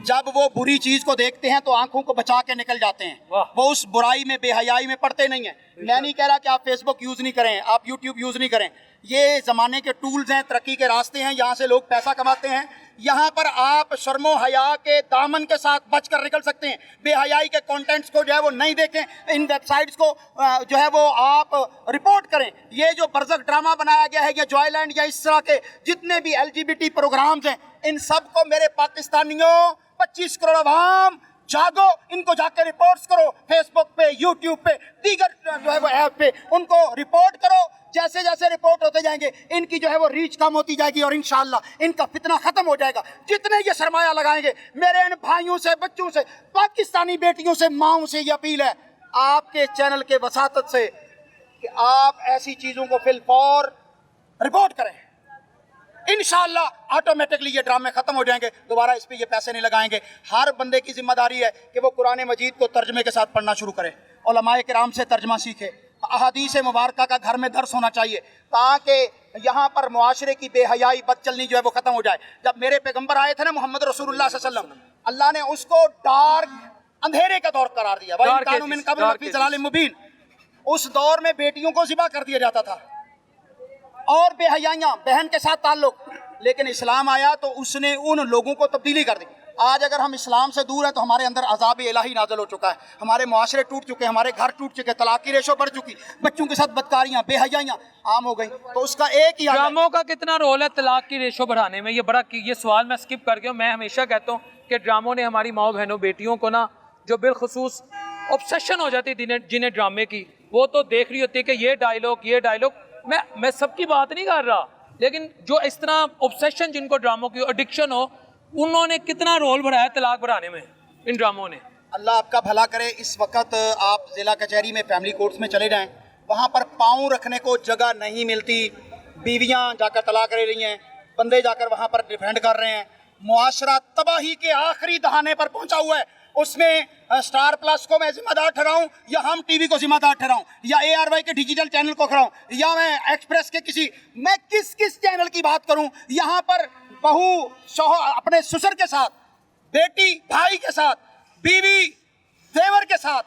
जब वो बुरी चीज़ को देखते हैं तो आंखों को बचा के निकल जाते हैं। वो उस बुराई में, बेहयाई में पड़ते नहीं हैं। मैं नहीं कह रहा कि आप फेसबुक यूज़ नहीं करें, आप यूट्यूब यूज़ नहीं करें, ये ज़माने के टूल्स हैं, तरक्की के रास्ते हैं, यहाँ से लोग पैसा कमाते हैं। यहाँ पर आप शर्मो हया के दामन के साथ बच कर निकल सकते हैं। बेहयाई के कंटेंट्स को जो है वो नहीं देखें, इन वेबसाइट्स को जो है वो आप रिपोर्ट करें। ये जो बरज़ख ड्रामा बनाया गया है, या जॉयलैंड, या इस तरह के जितने भी LGBT प्रोग्राम्स हैं, इन सब को मेरे पाकिस्तानियों, 25 करोड़ अवाम, जागो, इनको जाके रिपोर्ट्स करो, फेसबुक पे, यूट्यूब पे, दीगर जो है वो ऐप पे, उनको रिपोर्ट करो। जैसे जैसे रिपोर्ट होते जाएंगे, इनकी जो है वो रीच कम होती जाएगी, और इंशाअल्लाह इनका फितना खत्म हो जाएगा। जितने ये सरमाया लगाएंगे, मेरे इन भाइयों से, बच्चों से, पाकिस्तानी बेटियों से, माओं से ये अपील है, आपके चैनल के वसातत से, कि आप ऐसी चीज़ों को फिलफौर रिपोर्ट करें। इंशाअल्लाह ऑटोमेटिकली ये ड्रामे खत्म हो जाएंगे, दोबारा इस पे ये पैसे नहीं लगाएंगे। हर बंदे की जिम्मेदारी है कि वो कुरान मजीद को तर्जमे के साथ पढ़ना शुरू करे, उलमाए किराम से तर्जमा सीखे, अहादीस मुबारका का घर में दर्स होना चाहिए, ताकि यहाँ पर मुआशरे की बेहयाई, बदचलनी जो है वो खत्म हो जाए। जब मेरे पैगंबर आए थे ना, मोहम्मद रसूलुल्लाह सल्लल्लाहु अलैहि वसल्लम, अल्लाह ने उसको डार्क, अंधेरे का दौर करार दिया। वह कानू मिन क़ब्ल लफ़ी ज़लालिम मुबीन, उस दौर में बेटियों को ज़िबा कर दिया जाता था, और बेहयाइयाँ, बहन के साथ ताल्लुक। लेकिन इस्लाम आया तो उसने उन लोगों को तब्दीली कर दी। आज अगर हम इस्लाम से दूर हैं तो हमारे अंदर अज़ाब इलाही नाज़िल हो चुका है, हमारे मुआशरे टूट चुके, हमारे घर टूट चुके, तलाक की रेशो बढ़ चुकी, बच्चों के साथ बदकारियाँ बेहयाइयाँ आम हो गई। तो उसका एक ही हल है। ड्रामों का कितना रोल है तलाक की रेशो बढ़ाने में? ये सवाल मैं स्किप कर गया हूँ। मैं हमेशा कहता हूँ कि ड्रामों ने हमारी माओ बहनों बेटियों को ना, जो बिलखसूस ऑब्सेशन हो जाती है जिन्हें ड्रामे की, वो तो देख रही होती है कि ये डायलॉग मैं सबकी बात नहीं कर रहा, लेकिन जो इस तरह ऑब्सेशन जिनको ड्रामों की एडिक्शन हो, उन्होंने कितना रोल बढ़ाया तलाक बढ़ाने में इन ड्रामों ने। अल्लाह आपका भला करे। इस वक्त आप ज़िला कचहरी में फैमिली कोर्ट्स में चले जाएं, वहाँ पर पाँव रखने को जगह नहीं मिलती, बीवियाँ जाकर तलाक ले रही हैं, बंदे जाकर वहाँ पर डिफेंड कर रहे हैं, मुआशरा तबाही के आखिरी दहाने पर पहुँचा हुआ है। उसमें स्टार प्लस को मैं जिम्मेदार ठहराऊं, या हम टीवी को जिम्मेदार ठहराऊं, या ARY के डिजिटल चैनल को ठहराऊं, या मैं एक्सप्रेस के मैं किस चैनल की बात करूं? यहाँ पर बहू शौहर अपने ससुर के साथ, बेटी भाई के साथ, बीवी देवर के साथ,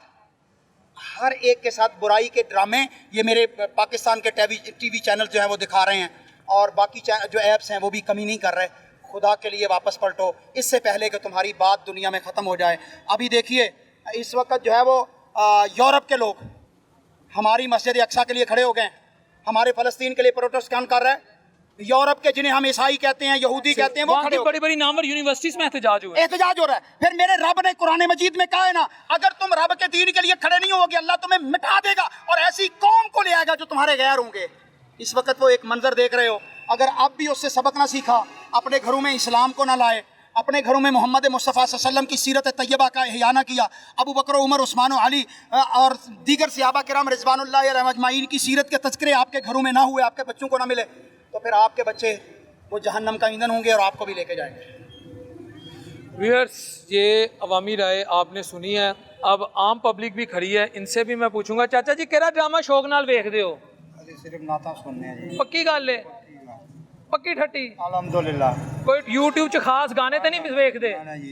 हर एक के साथ बुराई के ड्रामे ये मेरे पाकिस्तान के टीवी चैनल जो है वो दिखा रहे हैं, और बाकी जो ऐप्स हैं वो भी कमी नहीं कर रहे। खुदा के लिए वापस पलटो, इससे पहले कि तुम्हारी बात दुनिया में ख़त्म हो जाए। अभी देखिए इस वक्त जो है वो यूरोप के लोग हमारी मस्जिद अक्सा के लिए खड़े हो गए, हमारे फ़लस्तीन के लिए प्रोटेस्ट कर रहे हैं। यूरोप के जिन्हें हम ईसाई कहते हैं, यहूदी कहते हैं, वो खड़े हो, बड़ी नामवर यूनिवर्सिटीज में एहतजाज हो रहा है। फिर मेरे रब ने कुरान मजीद में कहा है ना, अगर तुम रब के दीन के लिए खड़े नहीं होगे, अल्लाह तुम्हें मिटा देगा और ऐसी कौम को ले आएगा जो तुम्हारे गैर होंगे। इस वक्त वो एक मंजर देख रहे हो, अगर अब भी उससे सबक ना सीखा, अपने घरों में इस्लाम को ना लाए, अपने घरों में मोहम्मद मुस्तफ़ा सल्लल्लाहु अलैहि वसल्लम की सीरत तैयबा का इहया ना किया, अबू बकर, उमर, उस्मान, अली और दीगर सहाबा किराम रिज़वानुल्लाह अलैहिम अजमाइन की सीरत के तज़किरे आपके घरों में ना हुए, आपके बच्चों को ना मिले, तो फिर आपके बच्चे वो जहन्नम का ईंधन होंगे और आपको भी लेके जाएंगे। व्यूअर्स, ये अवामी राय आपने सुनी है। अब आम पब्लिक भी खड़ी है, इनसे भी मैं पूछूंगा। चाचा जी, केड़ा ड्रामा शौक नाल देखदे हो? सिर्फ नाता सुनने हैं जी। पक्की गल है, पक्की ठट्टी? अल्हम्दुलिल्लाह। कोई YouTube च खास गाने तो नहीं वेखदे? ना जी,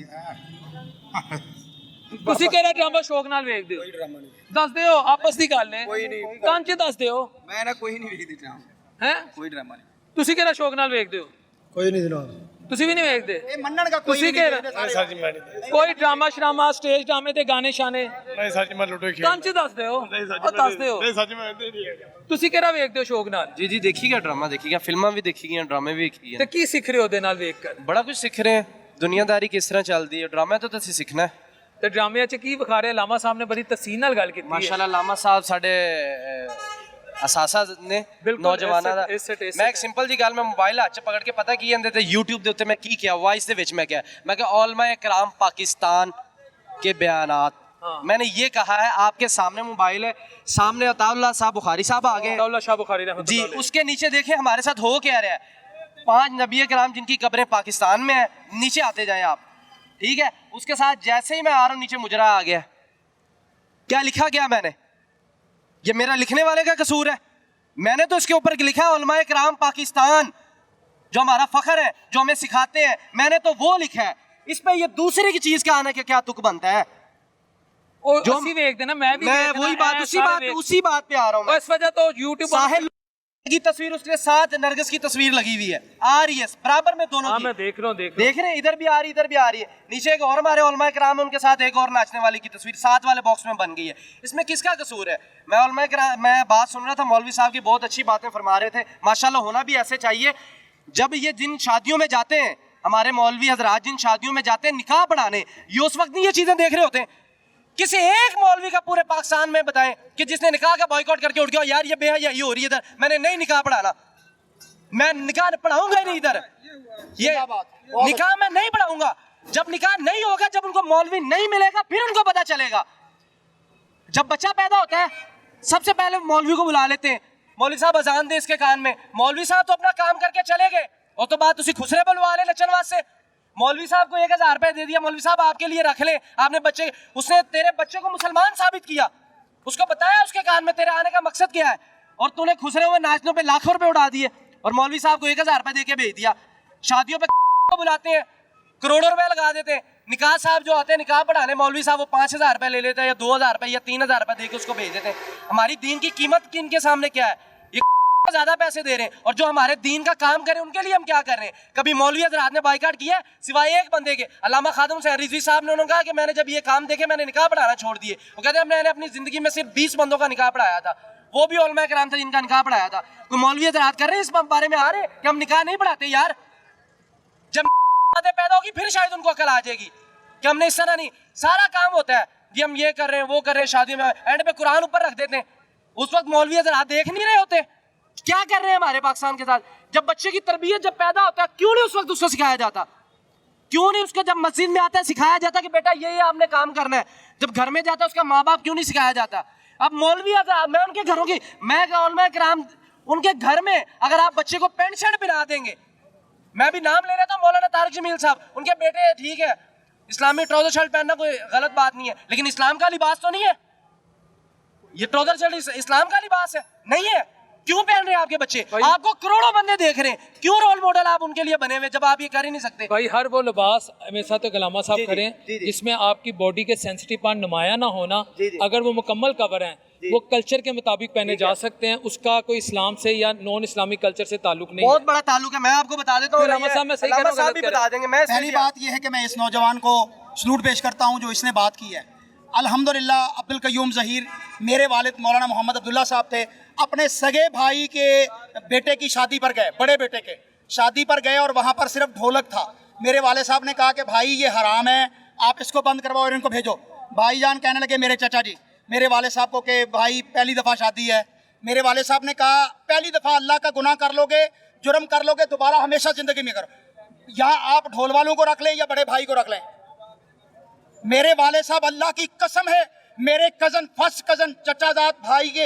ਤੁਸੀਂ ਕਿਹੜਾ ਡਰਾਮਾ ਸ਼ੌਕ ਨਾਲ ਵੇਖਦੇ ਹੋ? कोई ड्रामा नहीं, ਦੱਸ ਦਿਓ, ਆਪਸ ਦੀ ਗੱਲ ਹੈ। ਕੋਈ ਨਹੀਂ। ਕੰਨ 'ਚ ਦੱਸ ਦਿਓ। मैं ना कोई नहीं देखती ड्रामा, ਹੈ कोई ड्रामा नहीं, ਤੁਸੀਂ ਕਿਹੜਾ ਸ਼ੌਕ ਨਾਲ ਵੇਖਦੇ ਹੋ? कोई नहीं जनाब। ਤੁਸੀਂ ਵੀ ਨਹੀਂ ਵੇਖਦੇ? ये मन्नन का कोई ਤੁਸੀਂ नहीं ਕਿਹੜਾ? देखते सारे। ਕੋਈ ਡਰਾਮਾ ਸ਼ਰਾਮਾ ਸਟੇਜ ਡਰਾਮੇ ਤੇ ਗਾਣੇ ਸ਼ਾਨੇ ਨਹੀਂ ਸੱਚ ਮੈਂ ਲੁੱਟੋ ਖੇਡ ਕੰਨ 'ਚ ਦੱਸ ਦਿਓ। ਨਹੀਂ ਸੱਚ ਉਹ ਦੱਸ ਦਿਓ। ਨਹੀਂ ਸੱਚ ਮੈਂ ਨਹੀਂ ਹੈਗਾ। ਤੁਸੀਂ ਕਿਹੜਾ ਵੇਖਦੇ ਹੋ ਸ਼ੌਕ ਨਾਲ? ਜੀ ਜੀ ਦੇਖੀ ਗਿਆ ਡਰਾਮਾ, ਦੇਖੀ ਗਿਆ ਫਿਲਮਾਂ ਵੀ ਦੇਖੀ ਗਈਆਂ, ਡਰਾਮੇ ਵੀ ਦੇਖੀ ਤੇ ਗਏ, ਕੀ ਸਿੱਖ ਰਹੇ ਹੋ ਉਹਦੇ ਨਾਲ ਵੇਖ ਕਰ? ਬੜਾ ਕੁਝ ਸਿੱਖ ਰਹੇ ਹਾਂ, ਦੁਨੀਆਦਾਰੀ ਕਿਸ ਤਰ੍ਹਾਂ ਚੱਲਦੀ ਹੈ, ਡਰਾਮਾ ਤੋਂ ਤਾਂ ਅਸੀਂ ਸਿੱਖਣਾ ਹੈ। ਤੇ ਡਰਾਮਿਆਂ 'ਚ ਕੀ ਵਿਖਾ ਰਹੇ? ਲਾਮਾ ਸਾਹਿਬ ਨੇ ਬੜੀ ਤਸੀਨ ਨਾਲ ਗੱਲ ਕੀਤੀ ਹੈ। ਮਾਸ਼ਾਅੱਲਾ ਲਾਮਾ ਸਾਹਿਬ ਸਾਡੇ ਅਸਾਸਾ ਨੇ ਬਿਲਕੁਲ, ਨੌਜਵਾਨਾਂ ਦਾ। asset ਮੈਂ ਇੱਕ ਸਿੰਪਲ ਜੀ ਗੱਲ, ਮੈਂ ਮੋਬਾਈਲ ਹੱਥ 'ਚ ਪਕੜ ਕੇ ਪਤਾ ਕੀ ਕਹਿੰਦੇ ਤੇ YouTube ਦੇ ਉੱਤੇ ਮੈਂ ਕੀ ਕਿਹਾ, ਵਾਇਸ ਦੇ ਵਿੱਚ ਮੈਂ ਕਿਹਾ ऑलमा इकराम पाकिस्तान के बयानात, मैंने ये कहा है, आपके सामने मोबाइल है, सामने अताउल्लाह साहब बुखारी साहब आ गए दौला शाह बुखारी जी, रहमतुल्लाह अलैह। उसके नीचे देखें हमारे साथ हो क्या रहा है। 5 नबी कराम जिनकी कब्रें पाकिस्तान में है, नीचे आते जाएं आप, ठीक है। उसके साथ जैसे ही मैं आ रहा हूँ नीचे मुजरा आ गया, क्या लिखा गया मैंने? ये मेरा लिखने वाले का कसूर है? मैंने तो इसके ऊपर लिखा है उलमाए कराम पाकिस्तान, जो हमारा फख्र है, जो हमें सिखाते हैं, मैंने तो वो लिखा है। इस पे ये दूसरे की चीज का आने का क्या तुक बनता है? ਉਹ ਜੋ ਅਸੀਂ ਵੇਖਦੇ ਨਾ, ਮੈਂ ਵੀ मैं ਵੇਖਦਾ, वही ਇਹ बात ਸਾਰੇ उसी बात पे आ रहा हूँ और मैं। इस वजह तो YouTube साहिल की तस्वीर, उसके साथ नरगिस की तस्वीर लगी हुई है, आ रही है बराबर में दोनों हाँ की। मैं देख रहा हूँ देख रहे हैं, इधर भी आ रही इधर भी आ रही है। नीचे एक और हमारे उलमाए कराम है, उनके साथ एक और नाचने वाली की तस्वीर साथ वाले बॉक्स में बन गई है। इसमें किसका कसूर है? मैं उलमाए कराम, मैं बात सुन रहा था, मौलवी साहब की बहुत अच्छी बातें फरमा रहे थे, माशाल्लाह होना भी ऐसे चाहिए। जब ये जिन शादियों में जाते हैं, हमारे मौलवी हजरात जिन शादियों में जाते हैं निकाह पढ़ाने, ये उस वक्त नहीं ये चीजें देख रहे होते हैं। किसी एक मौलवी का पूरे पाकिस्तान में बताएं कि जिसने निकाह का बॉयकॉट करके उठ गया, यार ये बेहयाई हो रही है इधर, मैंने नहीं निकाह पढ़ाना, मैं निकाह पढ़ाऊंगा ही नहीं इधर, ये निकाह मैं नहीं पढ़ाऊंगा। जब निकाह नहीं होगा, जब उनको मौलवी नहीं मिलेगा, फिर उनको पता चलेगा। जब बच्चा पैदा होता है सबसे पहले मौलवी को बुला लेते हैं, मौलवी साहब अजान दे इसके कान में, मौलवी साहब तो अपना काम करके चले गए, और तो बात उसी खुसरे बुलवा ले नचनवाज से। मौलवी साहब को 1000 रुपए दे दिया, मौलवी साहब आपके लिए रख ले, आपने बच्चे, उसने तेरे बच्चे को मुसलमान साबित किया, उसको बताया उसके कान में तेरे आने का मकसद क्या है, और तूने खुसरे हुए नाचनों पे लाखों रुपए उड़ा दिए, और मौलवी साहब को 1000 रुपए दे के भेज दिया। शादियों पे बुलाते हैं, करोड़ों रुपए लगा देते हैं। निकाह साहब जो आते हैं निकाह पढ़ाने, मौलवी साहब वो 5000 रुपए ले लेते हैं, या 2000 रुपए या 3000 रुपए दे के उसको भेज देते हैं। हमारी दीन की कीमत किन के सामने क्या है? ये ज्यादा पैसे दे रहे हैं, और जो हमारे दीन का काम करें उनके लिए हम क्या कर रहे हैं? कभी मौलवी हजरात ने बाइकाट किया है सिवाय एक बंदे के? अल्लामा खादिम हुसैन रिजवी साहब ने उन्होंने कहा कि मैंने जब ये काम देखे मैंने निकाह पढ़ाना छोड़ दिए। वो कहते हैं मैंने अपनी जिंदगी में सिर्फ 20 बंदों का निकाह पढ़ाया था, वो भी उलमा किराम थे जिनका निकाह पढ़ाया था। कोई मौलवी हजरात कर रहे हैं इस बारे में आ रहे हैं कि हम निकाह नहीं पढ़ाते? यार जब पैदा होगी फिर शायद उनको अकल आ जाएगी कि हमने इस तरह नहीं, सारा काम होता है कि हम ये कर रहे हैं वो कर रहे हैं, शादियों में एंड पे कुरान ऊपर रख देते हैं। उस वक्त मौलवी हजरात देख नहीं रहे होते क्या कर रहे हैं हमारे पाकिस्तान के साथ? जब बच्चे की तरबियत जब पैदा होता है क्यों नहीं उस वक्त उसको सिखाया जाता? क्यों नहीं उसको जब मस्जिद में आता है सिखाया जाता कि बेटा ये आपने काम करना है? जब घर में जाता है उसका माँ बाप क्यों नहीं सिखाया जाता? अब मौलवी मैं उनके घरों की मैं किराम उनके घर में अगर आप बच्चे को पेंट शर्ट पहना देंगे, मैं भी नाम ले रहा था मौलाना तारिक जमील साहब, उनके बेटे ठीक है इस्लामी ट्राउजर शर्ट पहनना कोई गलत बात नहीं है, लेकिन इस्लाम का लिबास तो नहीं है ये ट्राउजर शर्ट, इस्लाम का लिबास है नहीं है। क्यों पहन रहे हैं आपके बच्चे? आपको करोड़ों बंदे देख रहे हैं, क्यों रोल मॉडल आप उनके लिए बने हुए जब आप ये कर ही नहीं सकते? भाई हर वो लिबास मेरे साथ अल्लामा साहब करें जिसमें आपकी बॉडी के सेंसिटिव पार्ट नुमाया ना होना, अगर वो मुकम्मल कवर हैं वो कल्चर के मुताबिक पहने जा सकते हैं, उसका कोई इस्लाम से या नॉन इस्लामी कल्चर से ताल्लुक नहीं। बहुत बड़ा ताल्लुक है, मैं आपको बता देता हूँ, साहब भी बता देंगे। मैं पहली बात यह है कि मैं इस नौजवान को सलूट पेश करता हूँ जो इसने बात की है। अल्हम्दुलिल्लाह अब्दुल कयूम ज़हीर मेरे वालिद मौलाना मोहम्मद अब्दुल्ला साहब थे, अपने सगे भाई के बेटे की शादी पर गए, बड़े बेटे के शादी पर गए और वहाँ पर सिर्फ ढोलक था। मेरे वाले साहब ने कहा कि भाई ये हराम है, आप इसको बंद करवाओ और इनको भेजो। भाईजान कहने लगे मेरे चचा जी मेरे वाले साहब को कि भाई पहली दफ़ा शादी है। मेरे वाले साहब ने कहा पहली दफ़ा अल्लाह का गुनाह कर लोगे, जुर्म कर लोगे, दोबारा हमेशा ज़िंदगी में करो। या आप ढोल वालों को रख लें या बड़े भाई को रख लें। मेरे वाले साहब अल्लाह की कसम है मेरे कजन फर्स्ट कजन चचाजाद भाई के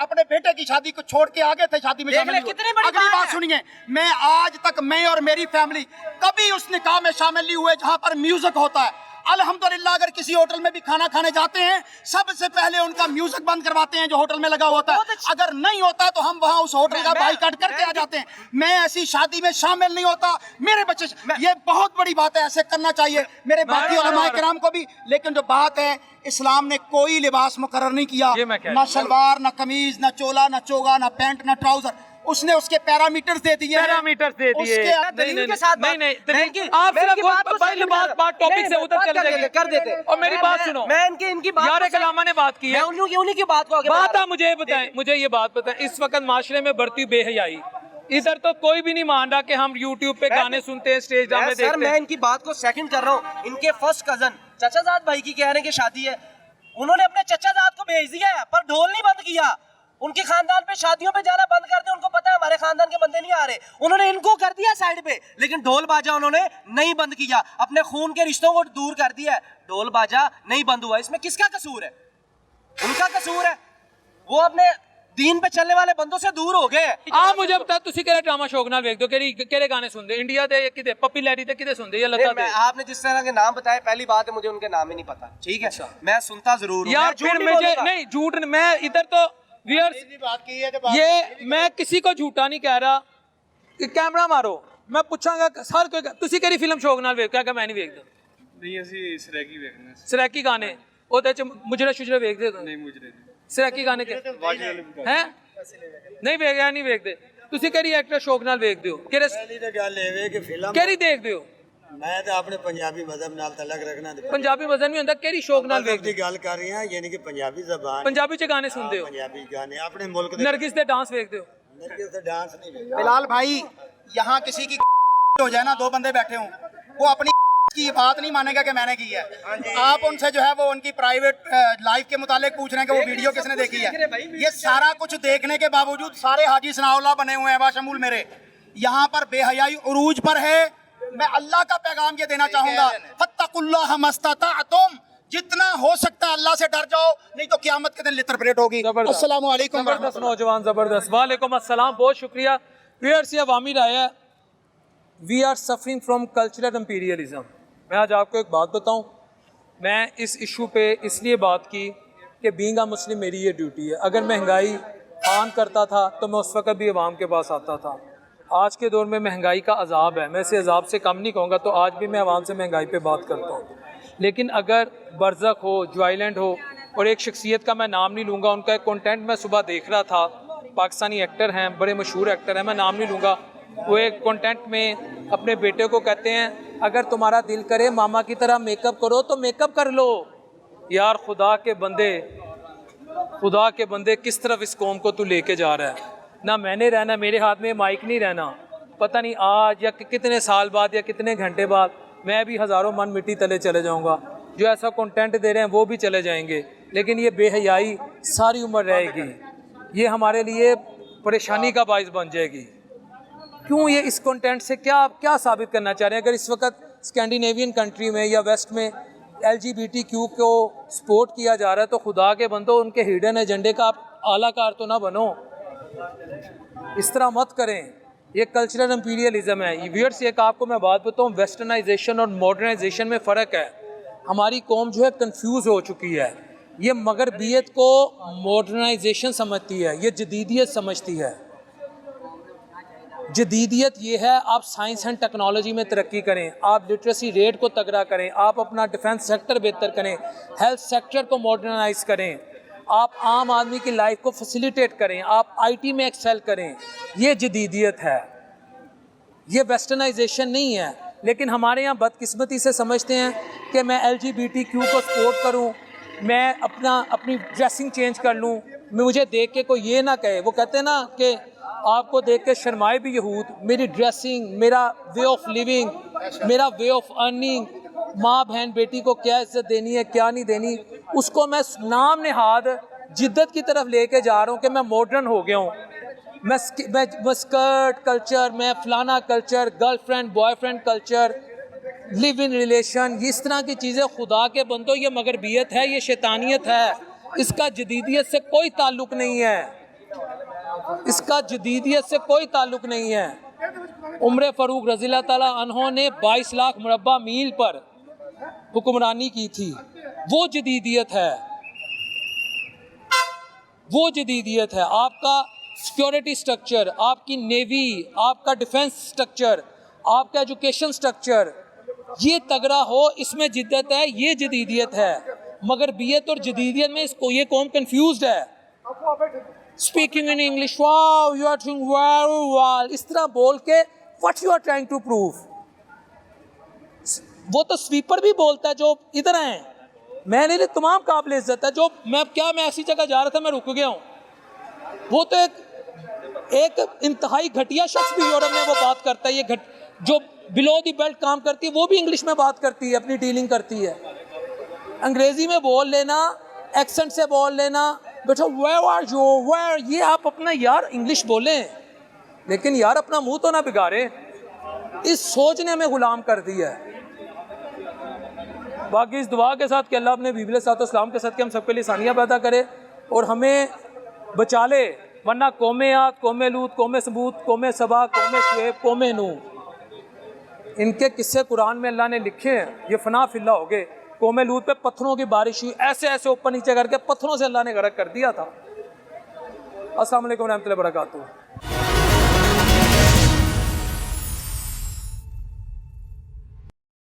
अपने बेटे की शादी को छोड़ के आ गए थे, शादी में शामिल हुए। अगली बात सुनिए, मैं आज तक मैं और मेरी फैमिली कभी उस निकाह में शामिल नहीं हुए जहां पर म्यूजिक होता है। अल्हम्दुलिल्लाह अगर किसी होटल में भी खाना खाने जाते हैं सबसे पहले उनका म्यूजिक बंद करवाते हैं जो होटल में लगा होता है। अगर नहीं होता तो हम वहां उस होटल का बाइकाट करके आ जाते हैं। मैं ऐसी शादी में शामिल नहीं होता, मेरे बच्चे ये बहुत बड़ी बात है, ऐसे करना चाहिए मेरे बाकी उलमाए किराम को भी। लेकिन जो बात है इस्लाम ने कोई लिबास मुकर्रर नहीं किया, ना शलवार ना कमीज ना चोला ना चोगा ना पैंट ना ट्राउजर, उसने उसके पैरामीटर्स दे दिए। पैरामीटर्स दे दिए। नहीं आप बात टॉपिक से उधर चले जाएंगे कर देते। और मेरी बात सुनो, मैं इनकी बात यार कलामा ने बात की है, उन्हीं की बात को आगे बात है, मुझे बताएं, मुझे ये बात बताएं, इस वक्त माशरे में बढ़ती बेहयाई, इधर तो कोई भी नहीं मान रहा कि हम यूट्यूब पे गाने सुनते हैं, स्टेज ड्रामे देखते हैं। मैं इनकी बात को सेकंड कर रहा हूँ। इनके फर्स्ट कजन चचाजाद भाई की कह रहे हैं कि शादी है, उन्होंने अपने चचाजाद को भेज दिया है पर ढोल नहीं बंद किया। उनके खानदान पे शादियों पे जाना बंद कर दिया, उनको पता है हमारे खानदान के बंदे नहीं आ रहे, उन्होंने इनको कर दिया साइड पे, लेकिन ढोल बाजा उन्होंने नहीं बंद किया, अपने खून के रिश्तों को दूर कर दिया, ढोल बाजा नहीं बंद हुआ। इसमें किसका कसूर है? उनका कसूर है, वो अपने दीन पे चलने वाले बंदों से दूर हो गए। आप मुझे बता तुसी केरे ड्रामा शौक नाल वेख दो, केरे गाने सुनदे, इंडिया दे किदे पप्पी लैरी ते किदे सुनदे या लता दे? आपने जिस तरह के नाम बताए, पहली बात है मुझे उनके नाम ही नहीं पता, ठीक है? मैं सुनता जरूर हूं यार, फिर मुझे नहीं झूठ, मैं इधर तो ये मैं किसी को झूठा नहीं कह रहा कि कैमरा मारो, मैं पूछांगा हर कोई तुसी केरी फिल्म शौक नाल वेख क्या मैं नहीं वेखदा? नहीं ਅਸੀਂ ਸਰੈਕੀ ਵੇਖਣਾ सरैकी गाने ਉਹਦੇ ਚ ਮੁਜਰੇ ਸ਼ੁਜਰੇ ਵੇਖਦੇ ਹੋ? ਨਹੀਂ ਮੁਜਰੇ सरैकी गाने के हैं नहीं ਵੇਖਿਆ ਨਹੀਂ ਵੇਖਦੇ ਤੁਸੀਂ ਕਿਹੜੀ ਐਕਟਰ ਸ਼ੌਕ ਨਾਲ ਵੇਖਦੇ ਹੋ? ਕਿਹੜੇ ਪਹਿਲੀ ਤਾਂ ਗੱਲ ਇਹ ਵੇ ਕਿ ਫਿਲਮ ਕਿਹੜੀ ਦੇਖਦੇ ਹੋ? ਮੈਂ ਤਾਂ ਆਪਣੇ ਪੰਜਾਬੀ ਮਜ਼ਹਬ ਨਾਲ ਤਲਕ ਰੱਖਣਾ ਤੇ ਪੰਜਾਬੀ ਮਜ਼ਹਬ ਨਹੀਂ ਹੁੰਦਾ, ਕਿਹੜੀ ਸ਼ੌਕ ਨਾਲ ਵੇਖਦੇ ਦੀ ਗੱਲ ਕਰ ਰਹੇ ਹਾਂ, ਯਾਨੀ ਕਿ ਪੰਜਾਬੀ ਜ਼ਬਾਨ, ਪੰਜਾਬੀ ਚ ਗਾਣੇ ਸੁਣਦੇ ਹੋ? ਪੰਜਾਬੀ ਗਾਣੇ ਆਪਣੇ ਮੁਲਕ ਦੇ नरगिस ਦੇ डांस ਵੇਖਦੇ ਹੋ? ਨਰगिस ਦਾ डांस नहीं ਵੇਖਦਾ। बिलाल भाई यहाँ किसी की हो जाए ना, दो बंदे बैठे हों, वो अपनी की बात नहीं मानेगा कि मैंने की है। आप उनसे जो है वो उनकी प्राइवेट लाइफ के मुतालिक पूछ रहे हैं कि वो वीडियो किसने देखी है। ये सारा कुछ देखने के बावजूद सारे हाजी सनाउल्लाह बने हुए हैं बाशमूल मेरे, यहाँ पर बेहयाई उरूज पर है। मैं अल्लाह का पैगाम ये देना चाहूंगा, फत्तकुल्लाह मस्तताअतुम, जितना हो सकता है अल्लाह से डर जाओ, नहीं तो क़यामत के दिन लितर परेड होगी। अस्सलाम वालेकुम। जबरदस्त नौजवान, जबरदस्त। वालेकुम अस्सलाम, बहुत शुक्रिया। व्यूअर्स, ये अवामी राय है, we are suffering from cultural imperialism. मैं आज आपको एक बात बताऊं, मैं इस इशू पे इसलिए बात की कि बीइंग अ मुस्लिम मेरी ये ड्यूटी है। अगर महंगाई आन करता था तो मैं उस वक्त भी अवाम के पास आता था। आज के दौर में महंगाई का अजाब है, मैं इसे अजाब से कम नहीं कहूँगा, तो आज भी मैं अवाम से महंगाई पे बात करता हूँ। लेकिन अगर बरज़क हो, जॉयलेंट हो, और एक शख्सियत का मैं नाम नहीं लूँगा, उनका एक कंटेंट मैं सुबह देख रहा था پاکستانی ایکٹر ہیں, بڑے مشہور ایکٹر ہیں, میں نام نہیں لوں گا, وہ ایک کنٹینٹ میں اپنے بیٹے کو کہتے ہیں اگر تمہارا دل کرے ماما کی طرح میک اپ کرو تو میک اپ کر لو. یار خدا کے بندے کس طرف اس قوم کو تو لے کے جا رہا ہے. نہ میں نے رہنا, میرے ہاتھ میں مائک نہیں رہنا, پتہ نہیں آج یا کتنے سال بعد یا کتنے گھنٹے بعد میں بھی ہزاروں من مٹی تلے چلے جاؤں گا. جو ایسا کنٹینٹ دے رہے ہیں وہ بھی چلے جائیں گے, لیکن یہ بے حیائی ساری عمر رہے گی. یہ ہمارے لیے پریشانی کا باعث بن جائے گی. کیوں یہ اس کنٹینٹ سے کیا ثابت کرنا چاہ رہے ہیں؟ اگر اس وقت اسکینڈینیوین کنٹری میں یا ویسٹ میں LGBTQ کو سپورٹ کیا جا رہا ہے تو خدا کے بندو ان کے ہڈن ایجنڈے کا آپ اعلیٰ کار تو نہ بنو, اس طرح مت کریں. یہ کلچرل امپیریلزم ہے. ویئرس ایک آپ کو میں بات بتاؤں, ویسٹرنائزیشن اور ماڈرنائزیشن میں فرق ہے. ہماری قوم جو ہے کنفیوز ہو چکی ہے. یہ مغربیت کو ماڈرنائزیشن سمجھتی ہے, یہ جدیدیت سمجھتی ہے. جدیدیت یہ ہے آپ سائنس اینڈ ٹیکنالوجی میں ترقی کریں, آپ لٹریسی ریٹ کو تگڑا کریں, آپ اپنا ڈیفنس سیکٹر بہتر کریں, ہیلتھ سیکٹر کو ماڈرنائز کریں, آپ عام آدمی کی لائف کو فیسیلیٹیٹ کریں, آپ IT میں ایکسیل کریں. یہ جدیدیت ہے, یہ ویسٹرنائزیشن نہیں ہے. لیکن ہمارے یہاں بدقسمتی سے سمجھتے ہیں کہ میں LGBTQ کو سپورٹ کروں, میں اپنی ڈریسنگ چینج کر لوں, مجھے دیکھ کے کوئی یہ نہ کہے. وہ کہتے ہیں نا کہ آپ کو دیکھ کے شرمائے بھی یہود, میری ڈریسنگ, میرا وے آف لیونگ, میرا وے آف ارننگ, ماں بہن بیٹی کو کیا عزت دینی ہے کیا نہیں دینی, اس کو میں نام نہاد جدت کی طرف لے کے جا رہا ہوں کہ میں ماڈرن ہو گیا ہوں. میں اسکرٹ کلچر, میں فلانا culture, girl friend boy friend culture, live in relation, اس طرح کی چیزیں خدا کے بندو یہ مغربیت ہے, یہ شیطانیت ہے. اس کا جدیدیت سے کوئی تعلق نہیں ہے, اس کا جدیدیت سے کوئی تعلق نہیں ہے. عمر فاروق رضی اللہ تعالیٰ عنہ نے 22 لاکھ مربع میل پر حکمرانی کی تھی. وہ جدیدیت ہے, وہ جدیدیت ہے. آپ کا سیکیورٹی سٹرکچر, آپ کی نیوی, آپ کا ڈیفنس سٹرکچر, آپ کا ایجوکیشن سٹرکچر, یہ تگڑا ہو, اس میں جدت ہے, یہ جدیدیت ہے. مغربیت اور جدیدیت میں یہ قوم کنفیوزڈ ہے. Speaking in English, wow, you are doing very well. اس طرح بول کے what you are trying to prove. وہ تو سویپر بھی بولتا ہے جو ادھر ہیں, میرے لیے تمام قابل عزت ہے. جو میں ایسی جگہ جا رہا تھا میں رک گیا ہوں. وہ تو ایک انتہائی گھٹیا شخص بھی یورپ میں وہ بات کرتا ہے, یہ جو بلو دی بیلٹ کام کرتی ہے وہ بھی انگلش میں بات کرتی ہے, اپنی ڈیلنگ کرتی ہے. انگریزی میں بول لینا, ایکسنٹ سے بول لینا, بیٹا where are you, where, یہ آپ اپنا یار انگلش بولیں, لیکن یار اپنا منہ تو نہ بگاڑیں. اس سوچ نے ہمیں غلام کر دیا ہے. باقی اس دعا کے ساتھ کہ اللہ اپنے بیبی علیہ السلام کے ساتھ کہ ہم سب کے لیے ثانیہ پیدا کرے اور ہمیں بچا لے, ورنہ قوم عاد, قوم لوط, قوم ثمود, قوم سبا, قوم شعیب, قوم نوح, ان کے قصے قرآن میں اللہ نے لکھے ہیں, یہ فنا فی اللہ ہو گئے. قوم لوط پہ پتھروں کی بارش ہوئی, ایسے اوپر نیچے کر کے پتھروں سے اللہ نے غرق کر دیا تھا. السلام علیکم ورحمۃ اللہ وبرکاتہ.